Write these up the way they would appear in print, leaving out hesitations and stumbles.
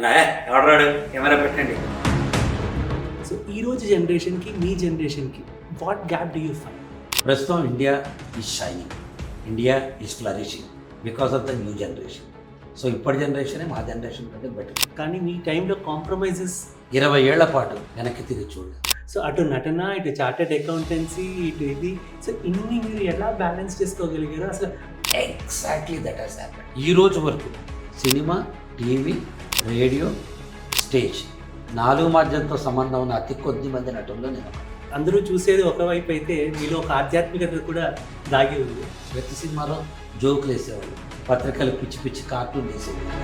ఎవడరాడు camera పెట్టండి. So ఈరోజు జనరేషన్కి మీ జనరేషన్కి what gap do you find? ప్రస్తుతం India is shining, India is flourishing because of the new generation. So ఇప్పటి జనరేషనే మా జనరేషన్ కంటే బెటర్. కానీ మీ టైంలో కాంప్రమైజెస్ 20 ఏళ్ల పాటు వెనక్కి తిరిగి చూడండి. సో అటు నటన, ఇటు చార్టెడ్ అకౌంటెన్సీ, ఇటు ఇది, సో ఇన్ని మీరు ఎలా బ్యాలెన్స్ చేసుకోగలిగారు అసలు? Exactly that has happened. ఈ రోజు వరకు సినిమా, టీవీ, రేడియో, స్టేజ్ 4 మాధ్యంతో సంబంధం ఉన్న అతి కొద్ది మంది నటుల్లో నేను. అందరూ చూసేది ఒకవైపు అయితే మీలో ఒక ఆధ్యాత్మికత కూడా దాగి ఉంది. ప్రతి సినిమాలో జోకులు వేసేవాళ్ళు, పత్రికలు పిచ్చి పిచ్చి కార్టూన్ వేసేవాళ్ళు.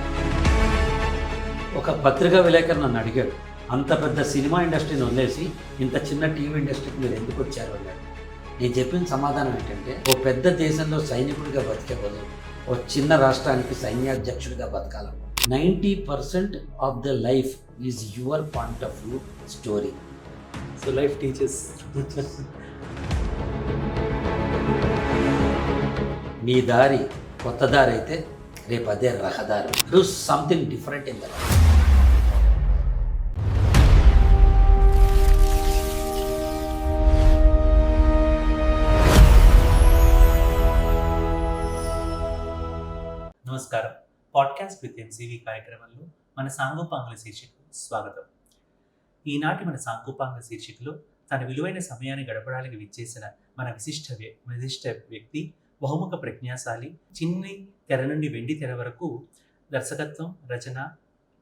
ఒక పత్రికా విలేకరు నన్ను అడిగాడు, అంత పెద్ద సినిమా ఇండస్ట్రీని వదిలేసి ఇంత చిన్న టీవీ ఇండస్ట్రీకి మీరు ఎందుకు వచ్చారు అన్నాడు. నేను చెప్పిన సమాధానం ఏంటంటే, ఓ పెద్ద దేశంలో సైనికుడిగా బతికే బదులు ఓ చిన్న రాష్ట్రానికి సైన్యాధ్యక్షుడిగా బతకాలన్న. 90% of the life is your point of view story. So life teachers. మీ దారి కొత్త దారి అయితే రేపు అదే రహదారి. Do something different in the life. నమస్కారం. పాడ్కాస్ట్ విత్ ఎంసీవీ కార్యక్రమంలో మన సాంగోపాంగుల శీర్షికకు స్వాగతం. ఈనాటి మన సాంగోపాంగుల శీర్షికలో తన విలువైన సమయాన్ని గడపడానికి విచ్చేసిన మన విశిష్ట వ్యక్తి, బహుముఖ ప్రజ్ఞాశాలి, చిన్ని తెర నుండి వెండి తెర వరకు దర్శకత్వం, రచన,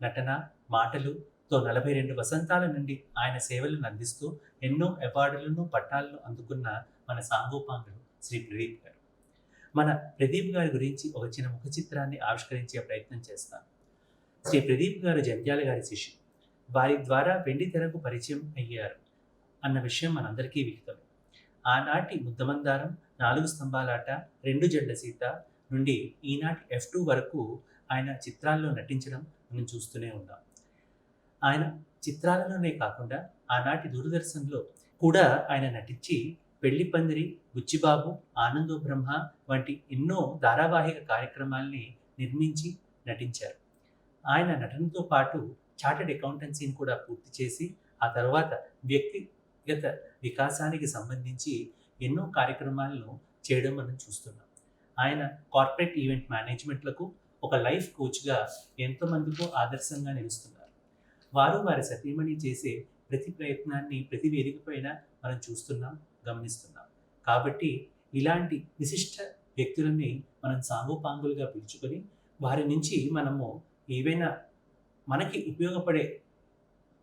నటన, మాటలుతో 42 వసంతాల నుండి ఆయన సేవలను అందిస్తూ ఎన్నో అవార్డులను, పట్టాలను అందుకున్న మన సాంగోపాంగులు శ్రీ ప్రదీప్ గారు. మన ప్రదీప్ గారి గురించి ఒక చిన్న ముఖ చిత్రాన్ని ఆవిష్కరించే ప్రయత్నం చేస్తాను. శ్రీ ప్రదీప్ గారు జంధ్యాల గారి శిష్యుడు. వారి ద్వారా వెండి తెరకు పరిచయం అయ్యారు అన్న విషయం మనందరికీ విహితమే. ఆనాటి ముద్దమందారం, 4 స్తంభాలాట, 2 జడ్ల సీత నుండి ఈనాటి F2 వరకు ఆయన చిత్రాల్లో నటించడం మనం చూస్తూనే ఉన్నాం. ఆయన చిత్రాలలోనే కాకుండా ఆనాటి దూరదర్శన్లో కూడా ఆయన నటించి పెళ్లి పందిరి, బుచ్చిబాబు, ఆనందో బ్రహ్మ వంటి ఎన్నో ధారావాహిక కార్యక్రమాల్ని నిర్మించి నటించారు. ఆయన నటనతో పాటు చార్టెడ్ అకౌంటెన్సీని కూడా పూర్తి చేసి ఆ తర్వాత వ్యక్తిగత వికాసానికి సంబంధించి ఎన్నో కార్యక్రమాలను చేయడం మనం చూస్తున్నాం. ఆయన కార్పొరేట్ ఈవెంట్ మేనేజ్మెంట్లకు ఒక లైఫ్ కోచ్గా ఎంతోమందితో ఆదర్శంగా నిలుస్తున్నారు. వారు వారి సతీమణి చేసే ప్రతి ప్రయత్నాన్ని ప్రతి వేదిక పైన మనం చూస్తున్నాం, గమనిస్తున్నాం. కాబట్టి ఇలాంటి విశిష్ట వ్యక్తులని మనం సాంగోపాంగులుగా పిలుచుకొని వారి నుంచి మనము ఏవైనా మనకి ఉపయోగపడే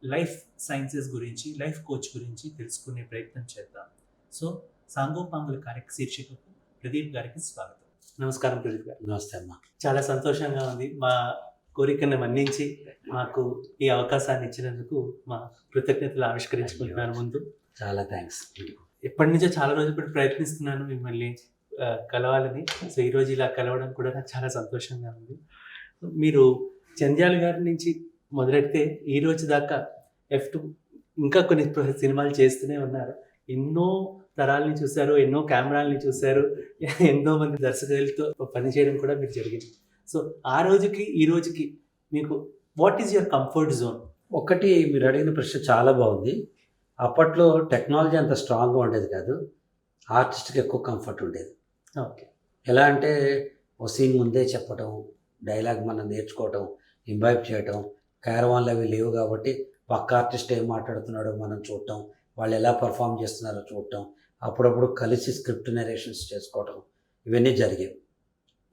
లైఫ్ సైన్సెస్ గురించి, లైఫ్ కోచ్ గురించి తెలుసుకునే ప్రయత్నం చేద్దాం. సో సాంగోపాంగుల శీర్షికకు ప్రదీప్ గారికి స్వాగతం. నమస్కారం ప్రదీప్ గారు. నమస్తే అమ్మా. చాలా సంతోషంగా ఉంది. మా కోరికను మన్నించి మాకు ఈ అవకాశాన్ని ఇచ్చినందుకు మా కృతజ్ఞతలు ఆవిష్కరించుకుంటున్నాను. ముందు చాలా థ్యాంక్స్. ఎప్పటి నుంచో చాలా రోజులు పెట్టి ప్రయత్నిస్తున్నాను మిమ్మల్ని కలవాలని. సో ఈరోజు ఇలా కలవడం కూడా నాకు చాలా సంతోషంగా ఉంది. మీరు జంధ్యాల గారి నుంచి మొదలెడితే ఈ రోజు దాకా F2 ఇంకా కొన్ని సినిమాలు చేస్తూనే ఉన్నారు. ఎన్నో తరాలని చూశారు, ఎన్నో కెమెరాలని చూశారు, ఎంతో మంది దర్శకులతో పనిచేయడం కూడా మీకు జరిగింది. సో ఆ రోజుకి ఈ రోజుకి మీకు what is your comfort zone? ఒకటి, మీరు అడిగిన ప్రశ్న చాలా బాగుంది. అప్పట్లో టెక్నాలజీ అంత స్ట్రాంగ్గా ఉండేది కాదు, ఆర్టిస్ట్కి ఎక్కువ కంఫర్ట్ ఉండేది. ఓకే. ఎలా అంటే ఓ సీన్ ముందే చెప్పడం, డైలాగ్ మనం నేర్చుకోవటం, ఇంబైబ్ చేయటం, క్యారవాన్లు అవి లేవు కాబట్టి పక్క ఆర్టిస్ట్ ఏం మాట్లాడుతున్నాడో మనం చూడటం, వాళ్ళు ఎలా పర్ఫామ్ చేస్తున్నారో చూడటం, అప్పుడప్పుడు కలిసి స్క్రిప్ట్ నరేషన్స్ చేసుకోవటం, ఇవన్నీ జరిగేవి.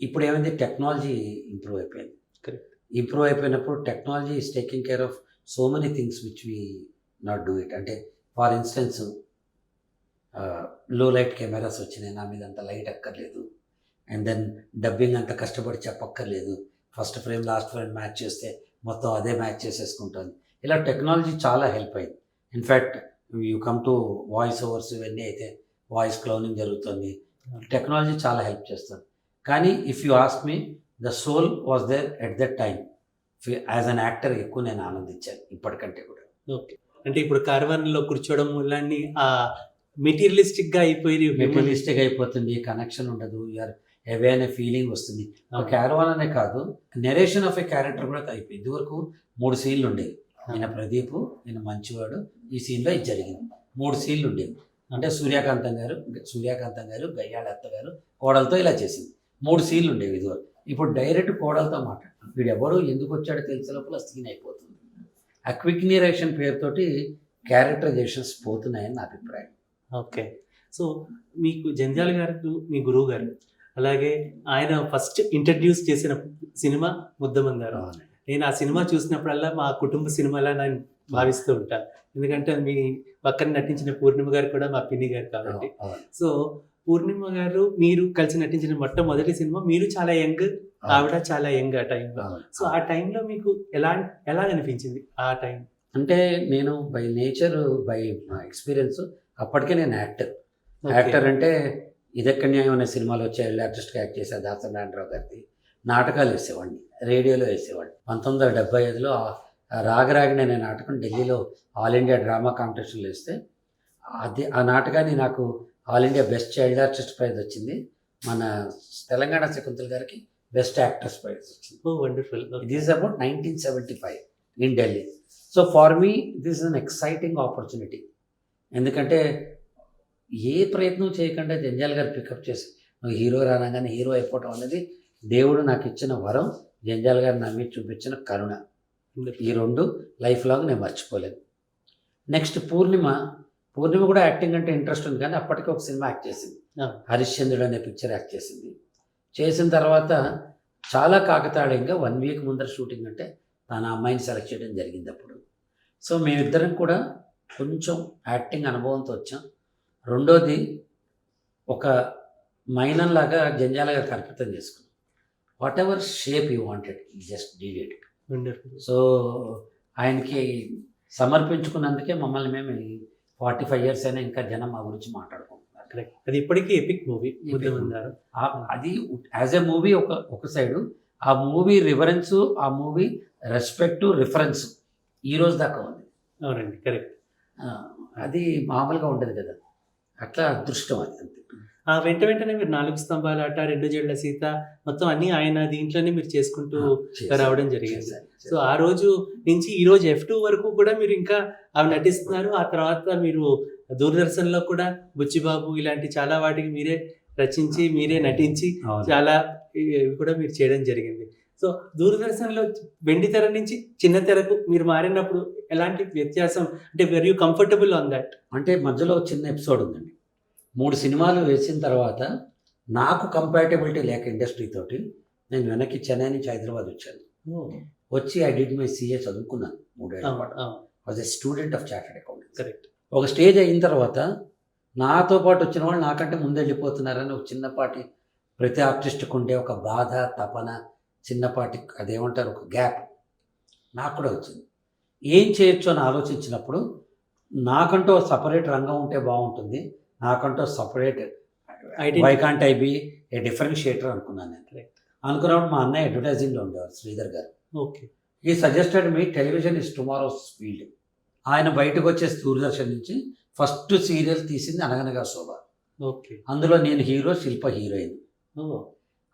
ఇప్పుడు ఏమైంది, టెక్నాలజీ ఇంప్రూవ్ అయిపోయింది. కరెక్ట్. ఇంప్రూవ్ అయిపోయినప్పుడు technology is taking care of so many things which we not do it. అంటే ఫర్ ఇన్స్టెన్స్ లో లైట్ కెమెరాస్ వచ్చినాయి, నా మీద అంత లైట్ అక్కర్లేదు. అండ్ దెన్ డబ్బింగ్ అంత కష్టపడి చెప్పక్కర్లేదు, first frame last frame match చేస్తే మొత్తం అదే మ్యాచ్ చేసేసుకుంటుంది. ఇలా టెక్నాలజీ చాలా హెల్ప్ అయింది. In fact you come to voice overs, ఇవన్నీ అయితే వాయిస్ క్లోనింగ్ జరుగుతుంది. టెక్నాలజీ చాలా హెల్ప్ చేస్తుంది. కానీ if you ask me, the soul was there at that time. As an actor ఎక్కువ నేను ఆనందించాను ఇప్పటికంటే కూడా. ఓకే. అంటే ఇప్పుడు కార్వాన్లో కూర్చోవడం వల్ల మెటీరియలిస్టిక్గా అయిపోయి మెటీరియలిస్టిక్ అయిపోతుంది, కనెక్షన్ ఉండదు. యూఆర్ హెవీ అనే ఫీలింగ్ వస్తుంది. ఒక క్యారవాన్ అనే కాదు, నెరేషన్ ఆఫ్ ఏ క్యారెక్టర్ కూడా అయిపోయింది. ఇదివరకు 3 సీన్లు ఉండేవి. ఈయన ప్రదీప్, ఈయన మంచివాడు, ఈ సీన్లో ఇది జరిగింది. 3 సీన్లు ఉండేవి. అంటే సూర్యకాంతం గారు గయ్యాళ అత్త గారు కోడలతో ఇలా చేసింది. 3 సీన్లు ఉండేవి ఇదివరకు. ఇప్పుడు డైరెక్ట్ కోడలతో మాట్లాడు, వీడు ఎవరు ఎందుకు వచ్చాడో తెలిసే లోపల సీన్ అయిపోతుంది. ఆ క్విక్ నేరేషన్ పేరుతోటి క్యారెక్టరైజేషన్స్ పోతున్నాయని నా అభిప్రాయం. ఓకే. సో మీకు జంధ్యాల గారు మీ గురువు గారు, అలాగే ఆయన ఫస్ట్ ఇంట్రడ్యూస్ చేసిన సినిమా ముద్దమందారం. నేను ఆ సినిమా చూసినప్పుడల్లా మా కుటుంబ సినిమాలా నేను భావిస్తూ ఉంటాను. ఎందుకంటే మీ పక్కన నటించిన పూర్ణిమ గారు కూడా మా పిన్ని గారు కాబట్టి. సో పూర్ణిమ గారు మీరు కలిసి నటించిన మొట్టమొదటి సినిమా, మీరు చాలా యంగ్, ఆవిడ చాలా యంగ్ ఆ టైంలో. సో ఆ టైంలో మీకు ఎలా అనిపించింది ఆ టైం? అంటే నేను బై నేచర్, బై ఎక్స్పీరియన్స్ అప్పటికే నేను యాక్టర్ అంటే ఇదెక్కడ న్యాయం అనే సినిమాలు వచ్చే చైల్డ్ ఆర్టిస్ట్గా యాక్ట్ చేసే దాసరి నారాయణరావు గారిది నాటకాలు వేసేవాడిని, రేడియోలో వేసేవాడిని. 1975లో రాగరాగిణి అనే నాటకం ఢిల్లీలో ఆల్ ఇండియా డ్రామా కాంపిటీషన్లో వేస్తే ఆ నాటకాన్ని నాకు all India best child artist prize వచ్చింది. మన తెలంగాణ శకుంతల గారికి బెస్ట్ యాక్టర్స్ ప్రైజ్ వచ్చింది. Wonderful. It is about 1975 in Delhi. So far me this is an exciting opportunity. ఎందుకంటే ఏ ప్రయత్నం చేయకుండా జంధ్యాల గారు పికప్ చేసి నువ్వు హీరో రానగానే హీరో అయిపోవటం అనేది దేవుడు నాకు ఇచ్చిన వరం, జంధ్యాల గారు నా మీద చూపించిన కరుణ. ఈ 2 లైఫ్ లాంగ్ నేను మర్చిపోలేదు. నెక్స్ట్ పూర్ణిమ కూడా యాక్టింగ్ అంటే ఇంట్రెస్ట్ ఉంది, కానీ అప్పటికే ఒక సినిమా యాక్ట్ చేసింది, హరిశ్చంద్రుడు అనే పిక్చర్ యాక్ట్ చేసింది. చేసిన తర్వాత చాలా కాకతాళీయంగా 1 వీక్ ముందర షూటింగ్ అంటే తన అమ్మాయిని సెలెక్ట్ చేయడం జరిగింది అప్పుడు. సో మేమిద్దరం కూడా కొంచెం యాక్టింగ్ అనుభవంతో వచ్చాం. రెండోది ఒక మైనంలాగా జంధ్యాల గారికి అర్పితం చేసుకున్నాం. What ever shape you wanted just did it. So ఆయనకి సమర్పించుకున్నందుకే మమ్మల్ని మేము 45 years అయినా ఇంకా జనం మా గురించి మాట్లాడుకుంటున్నారు. కరెక్ట్. అది ఇప్పటికీ ఎపిక్ మూవీ ముద్దమందారం. అది యాజ్ ఎ మూవీ ఒక సైడు, ఆ మూవీ రిఫరెన్స్, ఆ మూవీ రెస్పెక్ట్, రిఫరెన్స్ ఈ రోజు దాకా ఉంది. అవునండి, కరెక్ట్. అది మామూలుగా ఉండదు కదా, అట్లా అదృష్టం అది. అంతే. వెంటనే మీరు 4 స్తంభాల ఆట, 2 జడ్ల సీత మొత్తం అన్ని ఆయన దీంట్లోనే మీరు చేసుకుంటూ రావడం జరిగింది. సో ఆ రోజు నుంచి ఈ రోజు F2 వరకు కూడా మీరు ఇంకా అవి నటిస్తున్నారు. ఆ తర్వాత మీరు దూరదర్శన్లో కూడా బుచ్చిబాబు ఇలాంటి చాలా వాటికి మీరే రచించి, మీరే నటించి చాలా కూడా మీరు చేయడం జరిగింది. సో దూరదర్శన్లో వెండి తెర నుంచి చిన్న తెరకు మీరు మారినప్పుడు ఎలాంటి వ్యత్యాసం, అంటే where you comfortable on that? అంటే మధ్యలో చిన్న ఎపిసోడ్ ఉందండి. 3 సినిమాలు వేసిన తర్వాత నాకు కంపాటబిలిటీ లేక ఇండస్ట్రీ తోటి నేను వెనక్కి చెన్నై నుంచి హైదరాబాద్ వచ్చాను. వచ్చి ఐ డిడ్ మై CA చదువుకున్నాను 3 ఏళ్ల పాటు. Was a student of chartered accountant. Correct. ఒక స్టేజ్ అయిన తర్వాత నాతో పాటు వచ్చిన వాళ్ళు నాకంటే ముందు వెళ్ళిపోతున్నారని ఒక చిన్నపాటి, ప్రతి ఆర్టిస్ట్కి ఉండే ఒక బాధ, తపన, చిన్నపాటి అదేమంటారు ఒక గ్యాప్ నాకు కూడా వచ్చింది. ఏం చేయొచ్చు అని ఆలోచించినప్పుడు నాకంటూ సపరేట్ రంగం ఉంటే బాగుంటుంది, నాకంటూ separate why can't I be a differentiator అనుకున్నాను నేను. అనుకున్నప్పుడు మా అన్నయ్య అడ్వర్టైజింగ్లో ఉండేవారు, శ్రీధర్ గారు. ఓకే. ఈ suggested me television is tomorrow's field. ఆయన బయటకు వచ్చేసి దూరదర్శన్ నుంచి ఫస్ట్ సీరియల్ తీసింది అనగనగా శోభ. ఓకే. అందులో నేను హీరో, శిల్ప హీరోయిన్.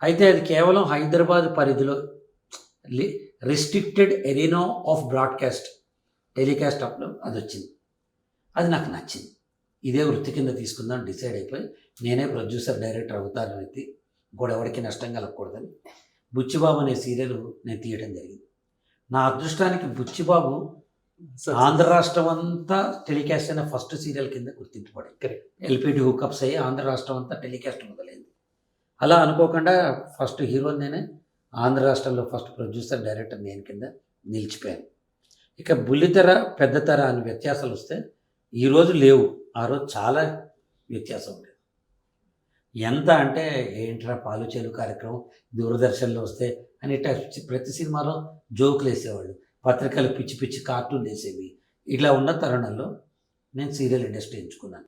అయితే అది కేవలం హైదరాబాద్ పరిధిలో restricted arena of broadcast telecast అప్పుడు అది వచ్చింది. అది నాకు నచ్చింది. ఇదే వృత్తి కింద తీసుకుందాం డిసైడ్ అయిపోయి నేనే ప్రొడ్యూసర్, డైరెక్టర్ అవుతాను అయితే ఎవరికి నష్టం కలగకూడదని బుచ్చిబాబు అనే సీరియల్ నేను తీయడం జరిగింది. నా అదృష్టానికి బుచ్చిబాబు ఆంధ్ర రాష్ట్రం అంతా టెలికాస్ట్ అయిన ఫస్ట్ సీరియల్ కింద గుర్తింపబడింది. LPT హుకప్స్ అయ్యి ఆంధ్ర రాష్ట్రం అంతా టెలికాస్ట్ మొదలైంది. అలా అనుకోకుండా ఫస్ట్ హీరో నేనే, ఆంధ్ర రాష్ట్రంలో ఫస్ట్ ప్రొడ్యూసర్, డైరెక్టర్ నేను కింద నిలిచిపోయాను. ఇక బుల్లితెర, పెద్దతెర అని వ్యత్యాసాలు వస్తే ఈరోజు లేవు, ఆ రోజు చాలా వ్యత్యాసం ఉండేది. ఎంత అంటే ఏంట్రా పాలు చేలు కార్యక్రమం దూరదర్శన్లో వస్తే అని ప్రతి సినిమాలో జోకులు వేసేవాళ్ళు, పత్రికలు పిచ్చి పిచ్చి కార్టూన్లు వేసేవి. ఇలా ఉన్న తరుణంలో నేను సీరియల్ ఇండస్ట్రీ ఎంచుకున్నాను.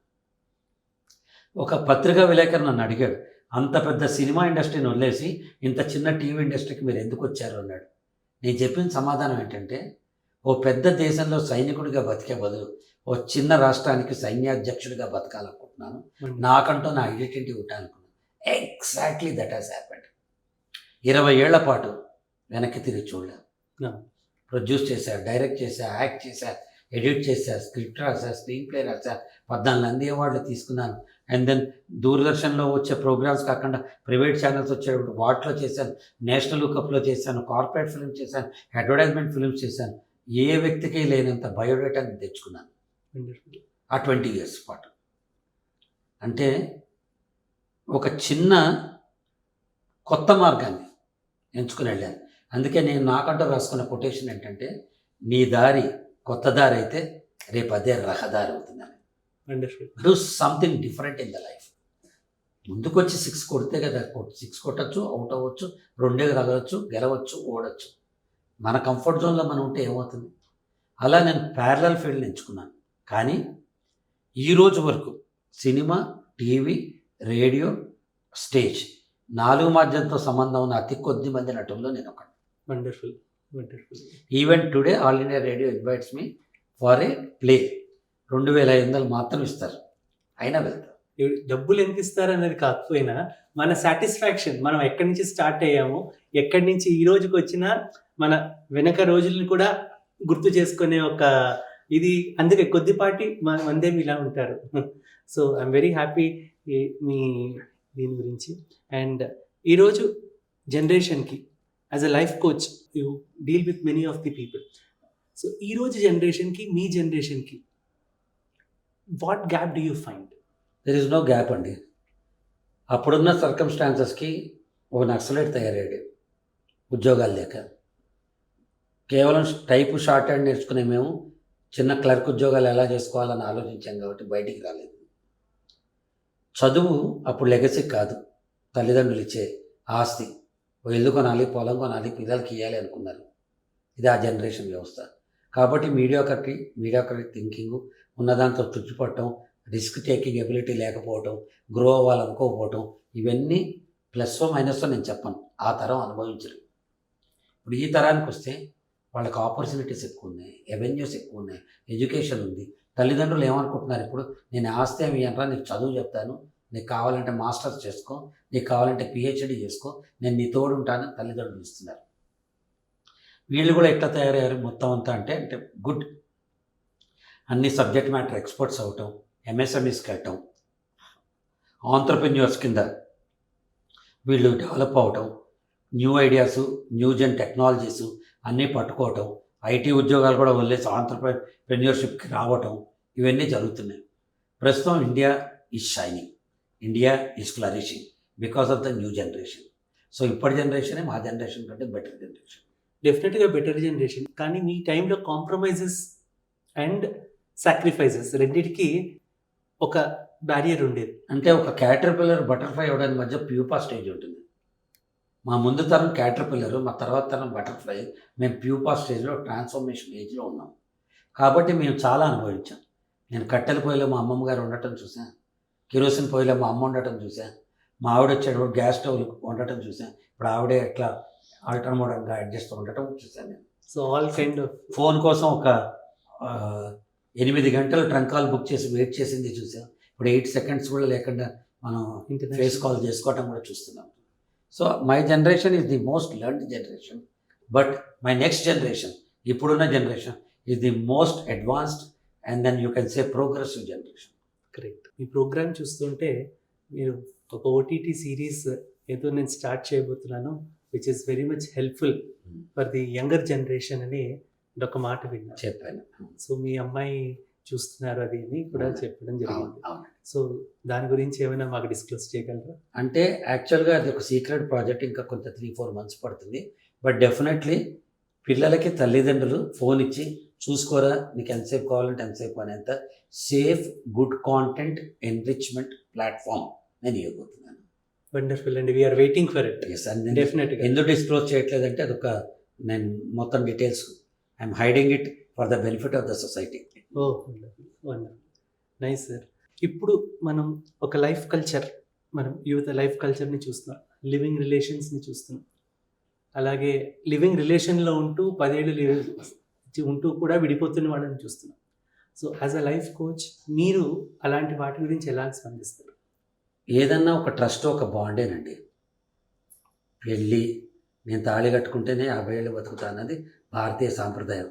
ఒక పత్రికా విలేకరు నన్ను అడిగాడు, అంత పెద్ద సినిమా ఇండస్ట్రీని వదిలేసి ఇంత చిన్న టీవీ ఇండస్ట్రీకి మీరు ఎందుకు వచ్చారు అన్నాడు. నేను చెప్పిన సమాధానం ఏంటంటే, ఓ పెద్ద దేశంలో సైనికుడిగా బతికే బదులు ఓ చిన్న రాష్ట్రానికి సైన్యాధ్యక్షుడిగా బతకాలనుకుంటున్నాను, నాకంటూ నా ఐడెంటిటీ ఉంటానుకున్నాను. Exactly that has happened. 20 ఏళ్ల పాటు వెనక్కి తిరిగి చూడలేదు. No. ప్రొడ్యూస్ చేశా, డైరెక్ట్ చేశా, యాక్ట్ చేశా, ఎడిట్ చేశా, స్క్రిప్ట్ రాసా, స్క్రీన్ ప్లే రాసా, 14 నంది అవార్డులు తీసుకున్నాను. అండ్ దెన్ దూరదర్శన్లో వచ్చే ప్రోగ్రామ్స్ కాకుండా ప్రైవేట్ ఛానల్స్ వచ్చేటప్పుడు వాటిలో చేశాను, నేషనల్ లుకప్లో చేశాను, కార్పొరేట్ ఫిల్మ్ చేశాను, అడ్వర్టైజ్మెంట్ ఫిల్మ్స్ చేశాను. ఏ వ్యక్తికి లేనంత బయోడేటాని తెచ్చుకున్నాను Wonderful. ఆ 20 ఇయర్స్ పాటు. అంటే ఒక చిన్న కొత్త మార్గాన్ని ఎంచుకుని వెళ్ళాను. అందుకే నేను నాకంటూ రాసుకున్న కొటేషన్ ఏంటంటే, నీ దారి కొత్త దారి అయితే రేపు అదే రహదారి అవుతుందని. Wonderful. Do something different in the life. ముందుకొచ్చి 6 కొడితే కదా 6 కొట్టచ్చు, అవుట్ అవ్వచ్చు, 2 తగలచ్చు, గెలవచ్చు, ఓడచ్చు. మన కంఫర్ట్ జోన్లో మనం ఉంటే ఏమవుతుంది? అలా నేను ప్యారలల్ ఫీల్డ్ ఎంచుకున్నాను. కానీ ఈరోజు వరకు సినిమా, టీవీ, రేడియో, స్టేజ్ 4 మాధ్యంతో సంబంధం ఉన్న అతి కొద్ది మంది నటుల్లో నేను ఒకడు. Wonderful. Wonderful. Even today all India radio invites me for a play. 2500 మాత్రం ఇస్తారు, అయినా వెళ్తారు. డబ్బులు ఎంత ఇస్తారు అనేది కాకపోయినా మన సాటిస్ఫాక్షన్, మనం ఎక్కడి నుంచి స్టార్ట్ అయ్యాము, ఎక్కడి నుంచి ఈ రోజుకి వచ్చినా మన వెనక రోజులను కూడా గుర్తు చేసుకునే ఒక ఇది. అందుకే కొద్దిపాటి మందేమి ఇలా ఉంటారు. So I'm very happy me దీని గురించి. అండ్ ఈరోజు జనరేషన్కి as a life coach you deal with many of the people. So ఈరోజు జనరేషన్కి మీ జనరేషన్కి what gap do you find? There is no gap అండి. అప్పుడున్న సర్కమ్స్టాన్సెస్కి ఒక నక్సలైట్ తయారయ్యాడు ఉద్యోగాలు లేక. కేవలం టైపు షార్ట్ హ్యాండ్ నేర్చుకునే మేము చిన్న క్లర్క్ ఉద్యోగాలు ఎలా చేసుకోవాలని ఆలోచించాం కాబట్టి బయటికి రాలేదు. చదువు అప్పుడు లెగసీ కాదు, తల్లిదండ్రులు ఇచ్చే ఆస్తి. ఓ ఇల్లు కొనాలి, పొలం కొనాలి, పిల్లలకి ఇవ్వాలి అనుకున్నారు. ఇది ఆ జనరేషన్ వ్యవస్థ. కాబట్టి మీడియాకరీ థింకింగ్, ఉన్నదాంతో తృప్తిపడటం, రిస్క్ టేకింగ్ ఎబిలిటీ లేకపోవటం, గ్రో అవ్వాలనుకోకపోవటం, ఇవన్నీ ప్లస్ మైనస్ నేను చెప్పను. ఆ తరం అనుభవించరు. ఇప్పుడు ఈ తరానికి వస్తే వాళ్ళకి ఆపర్చునిటీస్ ఎక్కువ ఉన్నాయి, ఎవెన్యూస్ ఎక్కువ ఉన్నాయి, ఎడ్యుకేషన్ ఉంది. తల్లిదండ్రులు ఏమనుకుంటున్నారు ఇప్పుడు, నేను ఆస్తి ఏమి అంటారా, నీకు చదువు చెప్తాను, నీకు కావాలంటే మాస్టర్స్ చేసుకో, నీకు కావాలంటే పిహెచ్డి చేసుకో, నేను నీ తోడు ఉంటానని తల్లిదండ్రులు ఇస్తున్నారు. వీళ్ళు కూడా ఎట్లా తయారయ్యారు మొత్తం అంతా అంటే గుడ్, అన్ని సబ్జెక్ట్ మ్యాటర్ ఎక్స్పర్ట్స్ అవటం, ఎంఎస్ఎంఈస్కి వెళ్ళటం, ఆంటర్ప్రెన్యూర్స్ కింద వీళ్ళు డెవలప్ అవటం, న్యూ ఐడియాసు, న్యూ జెన్ టెక్నాలజీస్ అన్నీ పట్టుకోవటం, ఐటీ ఉద్యోగాలు కూడా వదిలేసి ఆంటర్ప్రెన్యూర్షిప్కి రావటం, ఇవన్నీ జరుగుతున్నాయి. ప్రస్తుతం India is shining, India is flourishing because of the new generation. So ఇప్పటి జనరేషనే మా జనరేషన్ కంటే బెటర్ జనరేషన్. డెఫినెట్గా బెటర్ జనరేషన్. కానీ మీ టైంలో కాంప్రమైజెస్ అండ్ సాక్రిఫైజెస్ రెండింటికి ఒక బ్యారియర్ ఉండేది. అంటే ఒక క్యాటర్పిల్లర్ బటర్ఫ్లై అవడానికి మధ్య ప్యూపా స్టేజ్ ఉంటుంది. మా ముందు తరం క్యాటర్పిల్లరు, మా తర్వాత తరం బటర్ఫ్లై. మేము ప్యూపా స్టేజ్లో ట్రాన్స్ఫర్మేషన్ ఏజ్లో ఉన్నాం. కాబట్టి మేము చాలా అనుభవించాం. నేను కట్టెల పొయ్యిలో మా అమ్మమ్మ గారు ఉండటం చూసాను, కిరోసిన్ పొయ్యిలో మా అమ్మ ఉండటం చూసాను, మా ఆవిడ వచ్చేటప్పుడు గ్యాస్ స్టవ్ ఉండటం చూసాను. ఇప్పుడు ఆవిడే ఎట్లా ఆల్టర్ మోడర్న్గా అడ్జస్ట్ ఉండటం చూసాను నేను. So all kind of phone కోసం ఒక 8 గంటలు ట్రంక్ కాల్ బుక్ చేసి వెయిట్ చేసింది చూసాం. ఇప్పుడు 8 సెకండ్స్ కూడా లేకుండా మనం ఫేస్ కాల్ చేసుకోవటం కూడా చూస్తున్నాం. So my generation is the most learned generation, but my next generation, ఇప్పుడున్న generation is the most advanced and then you can say progressive generation. Correct. మీ ప్రోగ్రామ్ చూస్తుంటే మీరు ఒక ఓటీటీ సిరీస్ ఏదో నేను స్టార్ట్ చేయబోతున్నాను which is very much helpful for the younger generation అని ఒక మాట విన్నాను, చెప్పాను. సో మీ అమ్మాయి చూస్తున్నారు అది అని కూడా చెప్పడం జరిగింది. అవును. సో దాని గురించి ఏమైనా మాకు డిస్క్లోజ్ చేయగలరా? అంటే యాక్చువల్గా అది ఒక సీక్రెట్ ప్రాజెక్ట్, ఇంకా కొంత 3-4 మంత్స్ పడుతుంది. బట్ డెఫినెట్లీ పిల్లలకి తల్లిదండ్రులు ఫోన్ ఇచ్చి చూసుకోరా, నీకు ఎంతసేపు కావాలంటే ఎంతసేపు అనేంత safe good content enrichment platform నేను ఇవ్వబోతున్నాను. వండర్ఫుల్ అండి, we're waiting for it. Yes, and డెఫినెట్గా. ఎందుకు డిస్క్లోజ్ చేయట్లేదంటే అదొక నేను మొత్తం details I'm hiding it for the benefit of the society. Oh wonderful, wonderful, nice sir. ఇప్పుడు మనం ఒక లైఫ్ కల్చర్, మనం యువత లైఫ్ కల్చర్ని చూస్తున్నాం, లివింగ్ రిలేషన్స్ని చూస్తున్నాం. అలాగే లివింగ్ రిలేషన్లో ఉంటూ 10 ఏళ్ళు ఉంటూ కూడా విడిపోతున్న వాళ్ళని చూస్తున్నాం. So as a life coach మీరు అలాంటి వాటి గురించి ఎలా స్పందిస్తారు? ఏదన్నా ఒక ట్రస్ట్ ఒక బాండేనండి. పెళ్ళి నేను తాళి కట్టుకుంటేనే 50 ఏళ్ళు బతుకుతా అన్నది భారతీయ సాంప్రదాయం.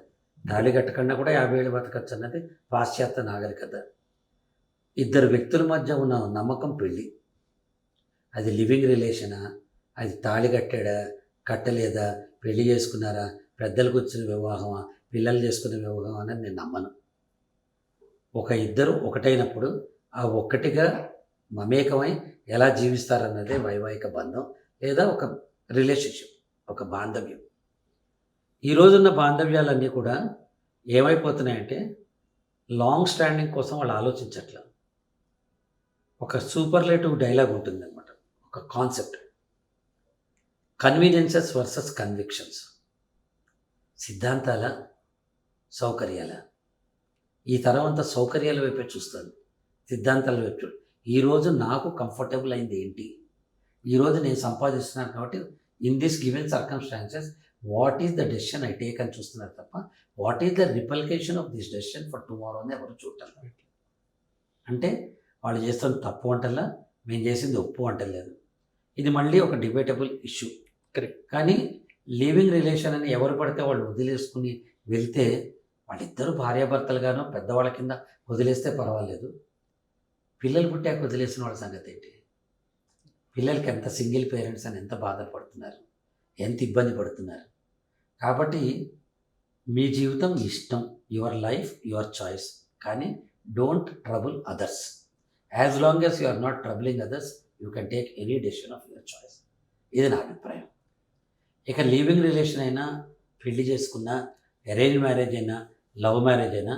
తాళి కట్టకుండా కూడా 50 ఏళ్ళు బతకచ్చు అన్నది పాశ్చాత్య నాగరికత. ఇద్దరు వ్యక్తుల మధ్య ఉన్న నమ్మకం పెళ్ళి. అది లివింగ్ రిలేషనా, అది తాళి కట్టాడా కట్టలేదా, పెళ్లి చేసుకున్నారా, పెద్దలకు వచ్చిన వివాహమా, పిల్లలు చేసుకునే వివాహం అనేది నేను నమ్మను. ఒక ఇద్దరు ఒకటైనప్పుడు ఆ ఒక్కటిగా మమేకమై ఎలా జీవిస్తారన్నదే వైవాహిక బంధం లేదా ఒక రిలేషన్షిప్, ఒక బాంధవ్యం. ఈ రోజున్న బాంధవ్యాలన్నీ కూడా ఏమైపోతున్నాయంటే లాంగ్ స్టాండింగ్ కోసం వాళ్ళు ఆలోచించట్ల. ఒక సూపర్లేటివ్ డైలాగ్ ఉంటుందన్నమాట, ఒక కాన్సెప్ట్, కన్వీనియన్సెస్ వర్సెస్ కన్విక్షన్స్. సిద్ధాంతాల, సౌకర్యాల. ఈ తరం అంతా సౌకర్యాల వైపే చూస్తుంది, సిద్ధాంతాల వైపు చూడు. ఈరోజు నాకు కంఫర్టబుల్ అయింది ఏంటి, ఈరోజు నేను సంపాదిస్తున్నాను కాబట్టి in this given circumstances what is the decision I take అని చూస్తున్నారు తప్ప what is the repercussion of this decision for tomorrow అని ఎవరు చూడటం. అంటే వాళ్ళు చేస్తున్న తప్పు అంటల్లా, మేము చేసింది ఒప్పు అంటలేదు. ఇది మళ్ళీ ఒక డిబేటబుల్ ఇష్యూ. కరెక్ట్. కానీ లివింగ్ రిలేషన్ అని ఎవరు పడితే వాళ్ళు వదిలేసుకుని వెళ్తే వాళ్ళిద్దరూ భార్యాభర్తలుగానో పెద్దవాళ్ళ కింద వదిలేస్తే పర్వాలేదు. పిల్లలు పుట్టాక వదిలేసిన వాళ్ళ సంగతి ఏంటి? పిల్లలకి ఎంత సింగిల్ పేరెంట్స్ అని ఎంత బాధపడుతున్నారు, ఎంత ఇబ్బంది పడుతున్నారు. కాబట్టి మీ జీవితం ఇష్టం, యువర్ లైఫ్ యువర్ చాయిస్. కానీ don't trouble others. As long as you are not troubling others you can take any decision of your choice. ఇది నా అభిప్రాయం. ఇక లివింగ్ రిలేషన్ అయినా, పెళ్లి చేసుకున్న, అరేంజ్ మ్యారేజ్ అయినా, లవ్ మ్యారేజ్ అయినా,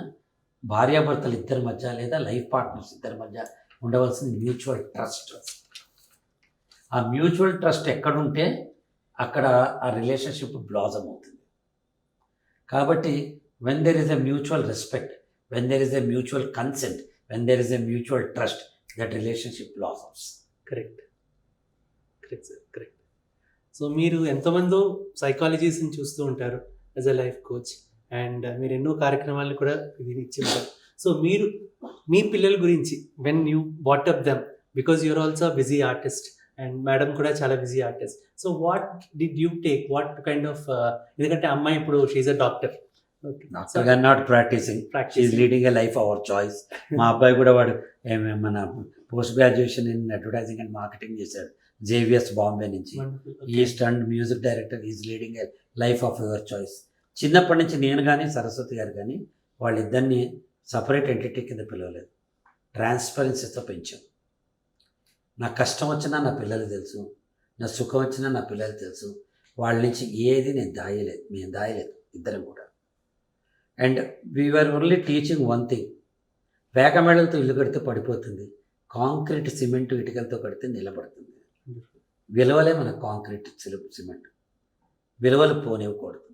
భార్యాభర్తలు ఇద్దరి మధ్య లేదా లైఫ్ పార్ట్నర్స్ ఇద్దరి మధ్య ఉండవలసిన మ్యూచువల్ ట్రస్ట్. ఆ మ్యూచువల్ ట్రస్ట్ ఎక్కడుంటే అక్కడ ఆ రిలేషన్షిప్ బ్లాజమ్ అవుతుంది. కాబట్టి when there is a mutual respect, when there is a mutual consent, when there is a mutual trust, that relationship blossoms. Correct. Correct sir, correct. So మీరు ఎంతోమందో సైకాలజీస్ని చూస్తూ ఉంటారు as a life coach, and మీరు ఎన్నో కార్యక్రమాలను కూడా ఇది ఇచ్చి ఉంటారు. సో మీరు మీ పిల్లల గురించి when you what up them, because you're also busy artist and madam కూడా చాలా busy artist. So what did you take, what kind of, ఎందుకంటే అమ్మాయి ఇప్పుడు she's a doctor, not practising, she's leading a life our choice. మా అబ్బాయి కూడా వాడు మన post graduation in advertising and marketing చేశాడు జేవిఎస్ బాంబే నుంచి. East and music director, is leading a life of your choice. చిన్నప్పటి నుంచి నేను కానీ సరస్వతి గారు కానీ వాళ్ళిద్దరిని సపరేట్ ఎంటిటీ కింద పిలవలేదు, ట్రాన్స్పరెన్సీతో పెంచాం. నా కష్టం వచ్చినా నా పిల్లలకు తెలుసు, నా సుఖం వచ్చినా నా పిల్లలకు తెలుసు. వాళ్ళ నుంచి ఏది నేను మేము దాయలేదు ఇద్దరం కూడా. And we're only teaching one thing, వేకమేళలతో ఇల్లు కడితే పడిపోతుంది, కాంక్రీట్ సిమెంట్ ఇటుకలతో కడితే నిలబడుతుంది. విలువలే మన కాంక్రీట్ సిమెంట్. విలువలు పోనివ్వకూడదు,